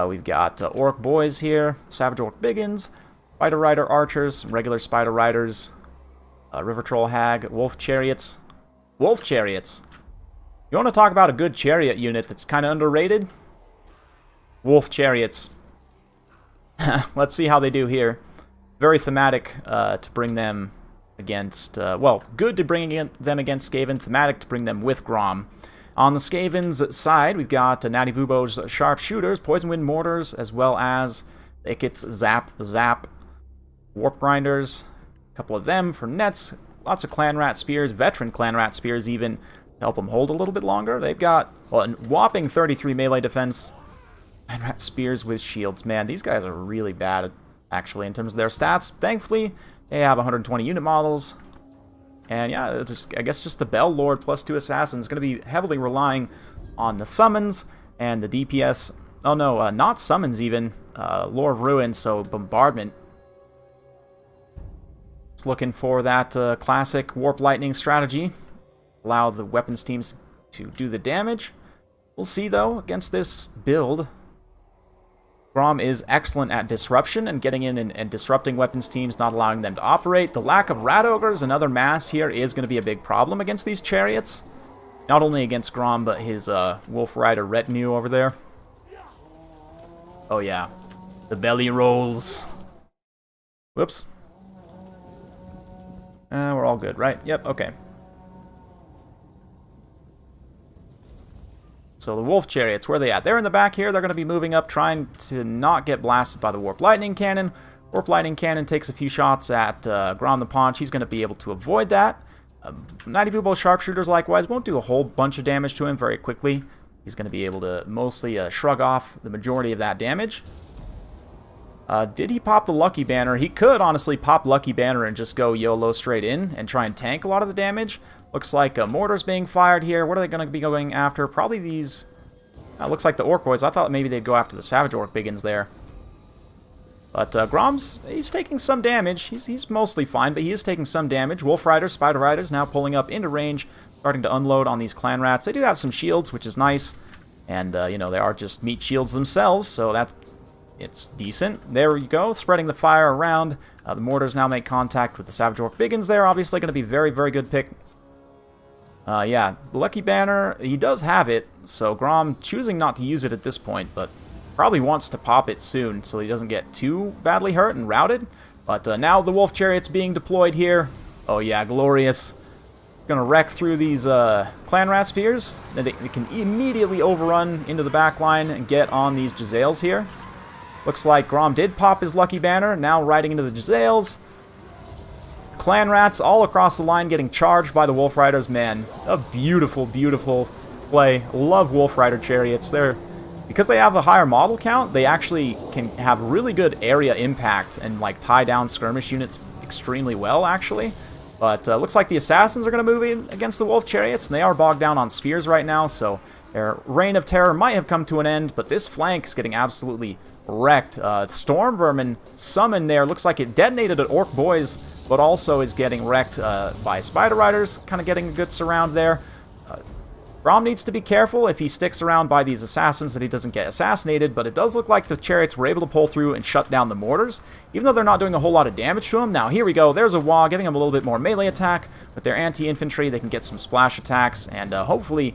We've got Orc Boys here. Savage Orc Biggins. Spider Rider Archers. Regular Spider Riders. River Troll Hag. Wolf Chariots. Wolf Chariots. You want to talk about a good chariot unit that's kind of underrated? Wolf Chariots. Let's see how they do here. Very thematic to bring them against... well, good to bring them against Skaven. Thematic to bring them with Grom. On the Skaven's side, we've got Natty Bubo's Sharpshooters, Poison Wind Mortars, as well as Ikit's Zap Zap, Warp Grinders, a couple of them for nets, lots of Clan Rat Spears, veteran Clan Rat Spears even, to help them hold a little bit longer. They've got a whopping 33 melee defense, Clan Rat Spears with shields. Man, these guys are really bad, actually, in terms of their stats. Thankfully, they have 120 unit models. And yeah, I guess just the Bell Lord plus 2 Assassins. Going to be heavily relying on the summons and the DPS. Oh no, not summons even. Lore of Ruin, so Bombardment. Just looking for that classic Warp Lightning strategy. Allow the weapons teams to do the damage. We'll see though, against this build. Grom is excellent at disruption and getting in and disrupting weapons teams, not allowing them to operate. The lack of Rat Ogres and other mass here is going to be a big problem against these chariots. Not only against Grom, but his Wolf Rider retinue over there. Oh yeah, the belly rolls. Whoops. We're all good, right? Yep, okay. So the Wolf Chariots, where are they at? They're in the back here. They're going to be moving up, trying to not get blasted by the Warp Lightning Cannon. Warp Lightning Cannon takes a few shots at Grom the Paunch. He's going to be able to avoid that. Natty Bubo Sharpshooters, likewise, won't do a whole bunch of damage to him very quickly. He's going to be able to mostly shrug off the majority of that damage. Did he pop the Lucky Banner? He could, honestly, pop Lucky Banner and just go YOLO straight in and try and tank a lot of the damage. Looks like mortars being fired here. What are they going to be going after? Probably these... looks like the Orc Boys. I thought maybe they'd go after the Savage Orc Biggins there. But Grom's, he's taking some damage. He's mostly fine, but he is taking some damage. Wolf Riders, Spider Riders now pulling up into range, starting to unload on these Clan Rats. They do have some shields, which is nice. And, you know, they are just meat shields themselves, so it's decent. There you go, spreading the fire around. The mortars now make contact with the Savage Orc Biggins there. Obviously going to be very, very good pick. Yeah, Lucky Banner, he does have it, so Grom choosing not to use it at this point, but probably wants to pop it soon so he doesn't get too badly hurt and routed. But now the Wolf Chariot's being deployed here. Oh yeah, glorious. Gonna wreck through these Clan Rat Spears. They can immediately overrun into the back line and get on these Jezzails here. Looks like Grom did pop his Lucky Banner, now riding into the Jezzails. Clan Rats all across the line getting charged by the Wolf Riders. Man, a beautiful, beautiful play. Love Wolf Rider Chariots. Because they have a higher model count, they actually can have really good area impact and like tie down skirmish units extremely well, actually. But looks like the Assassins are going to move in against the Wolf Chariots, and they are bogged down on spears right now, so their reign of terror might have come to an end, but this flank is getting absolutely wrecked. Storm Vermin summoned there. Looks like it detonated at Orc Boys, but also is getting wrecked by Spider Riders, kind of getting a good surround there. Grom needs to be careful if he sticks around by these Assassins that he doesn't get assassinated, but it does look like the Chariots were able to pull through and shut down the mortars, even though they're not doing a whole lot of damage to him. Now, here we go. There's a Wah, giving him a little bit more melee attack. With their anti-infantry, they can get some splash attacks and hopefully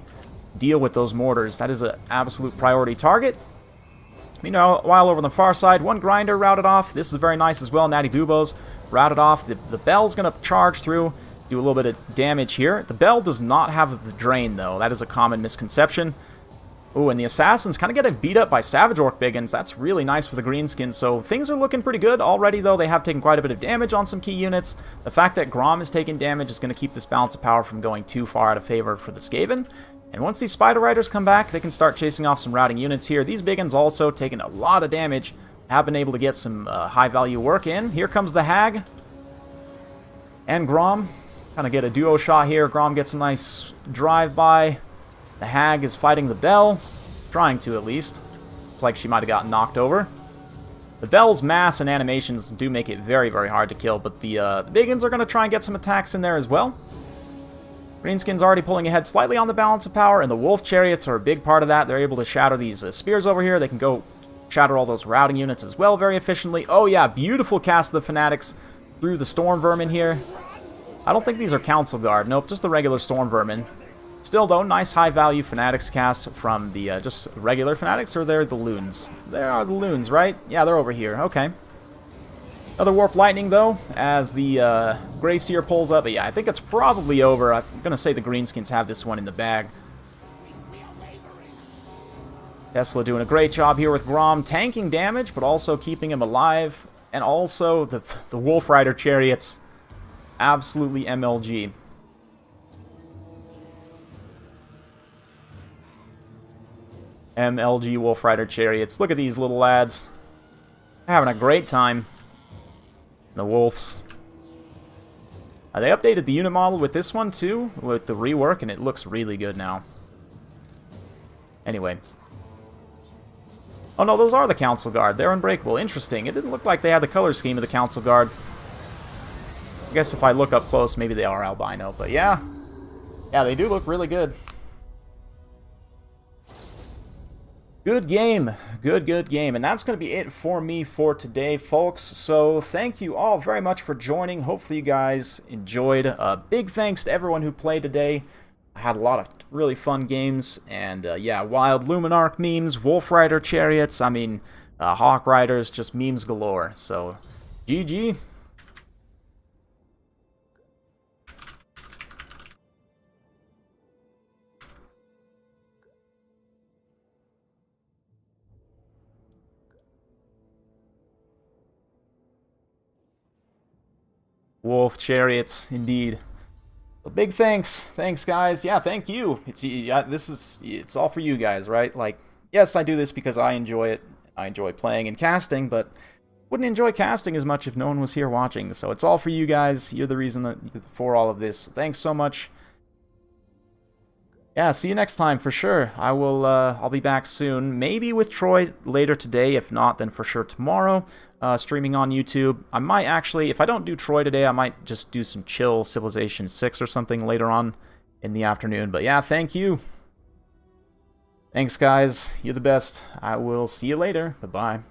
deal with those mortars. That is an absolute priority target. Meanwhile, over on the far side, one Grinder routed off. This is very nice as well. Natty Bubo's routed off. The Bell's going to charge through, do a little bit of damage here. The Bell does not have the Drain, though. That is a common misconception. Ooh, and the Assassins kind of getting beat up by Savage Orc Biggins. That's really nice for the Greenskin. So things are looking pretty good. Already, though, they have taken quite a bit of damage on some key units. The fact that Grom is taking damage is going to keep this balance of power from going too far out of favor for the Skaven. And once these Spider Riders come back, they can start chasing off some routing units here. These Biggins also taking a lot of damage. Have been able to get some high-value work in. Here comes the Hag. And Grom. Kind of get a duo shot here. Grom gets a nice drive-by. The Hag is fighting the Bell. Trying to, at least. It's like she might have gotten knocked over. The Bell's mass and animations do make it very, very hard to kill, but the Biggins are going to try and get some attacks in there as well. Greenskin's already pulling ahead slightly on the balance of power, and the Wolf Chariots are a big part of that. They're able to shatter these spears over here. They can go shatter all those routing units as well very efficiently. Oh yeah, beautiful cast of the Fanatics through the Storm Vermin here. I don't think these are Council Guard. Nope, just the regular Storm Vermin. Still, though, nice high-value Fanatics cast from the just regular Fanatics, or they're the Loons? There are the Loons, right? Yeah, they're over here. Okay. Another Warp Lightning, though, as the Grey Seer pulls up. But yeah, I think it's probably over. I'm going to say the Greenskins have this one in the bag. Tesla doing a great job here with Grom, tanking damage, but also keeping him alive. And also, the Wolf Rider Chariots, absolutely MLG. MLG Wolf Rider Chariots. Look at these little lads. Having a great time. The Wolves. They updated the unit model with this one too, with the rework, and it looks really good now. Anyway. Oh no, those are the Council Guard. They're unbreakable. Interesting. It didn't look like they had the color scheme of the Council Guard. I guess if I look up close, maybe they are albino, but yeah. Yeah, they do look really good. Good game. Good game. And that's going to be it for me for today, folks. So thank you all very much for joining. Hopefully you guys enjoyed. Big thanks to everyone who played today. I had a lot of really fun games. And yeah, wild Luminarch memes, Wolf Rider Chariots, I mean, Hawk Riders, just memes galore. So, GG. Wolf Chariots, indeed. Well, big thanks. Thanks, guys. Yeah, thank you. It's all for you guys, right? Like, yes, I do this because I enjoy it. I enjoy playing and casting, but wouldn't enjoy casting as much if no one was here watching. So it's all for you guys. You're the reason for all of this. Thanks so much. Yeah, see you next time for sure. I'll be back soon. Maybe with Troy later today. If not, then for sure tomorrow. Streaming on YouTube. I might actually, if I don't do Troy today, I might just do some chill Civilization 6 or something later on in the afternoon. But yeah, thank you. Thanks, guys. You're the best. I will see you later. Bye-bye.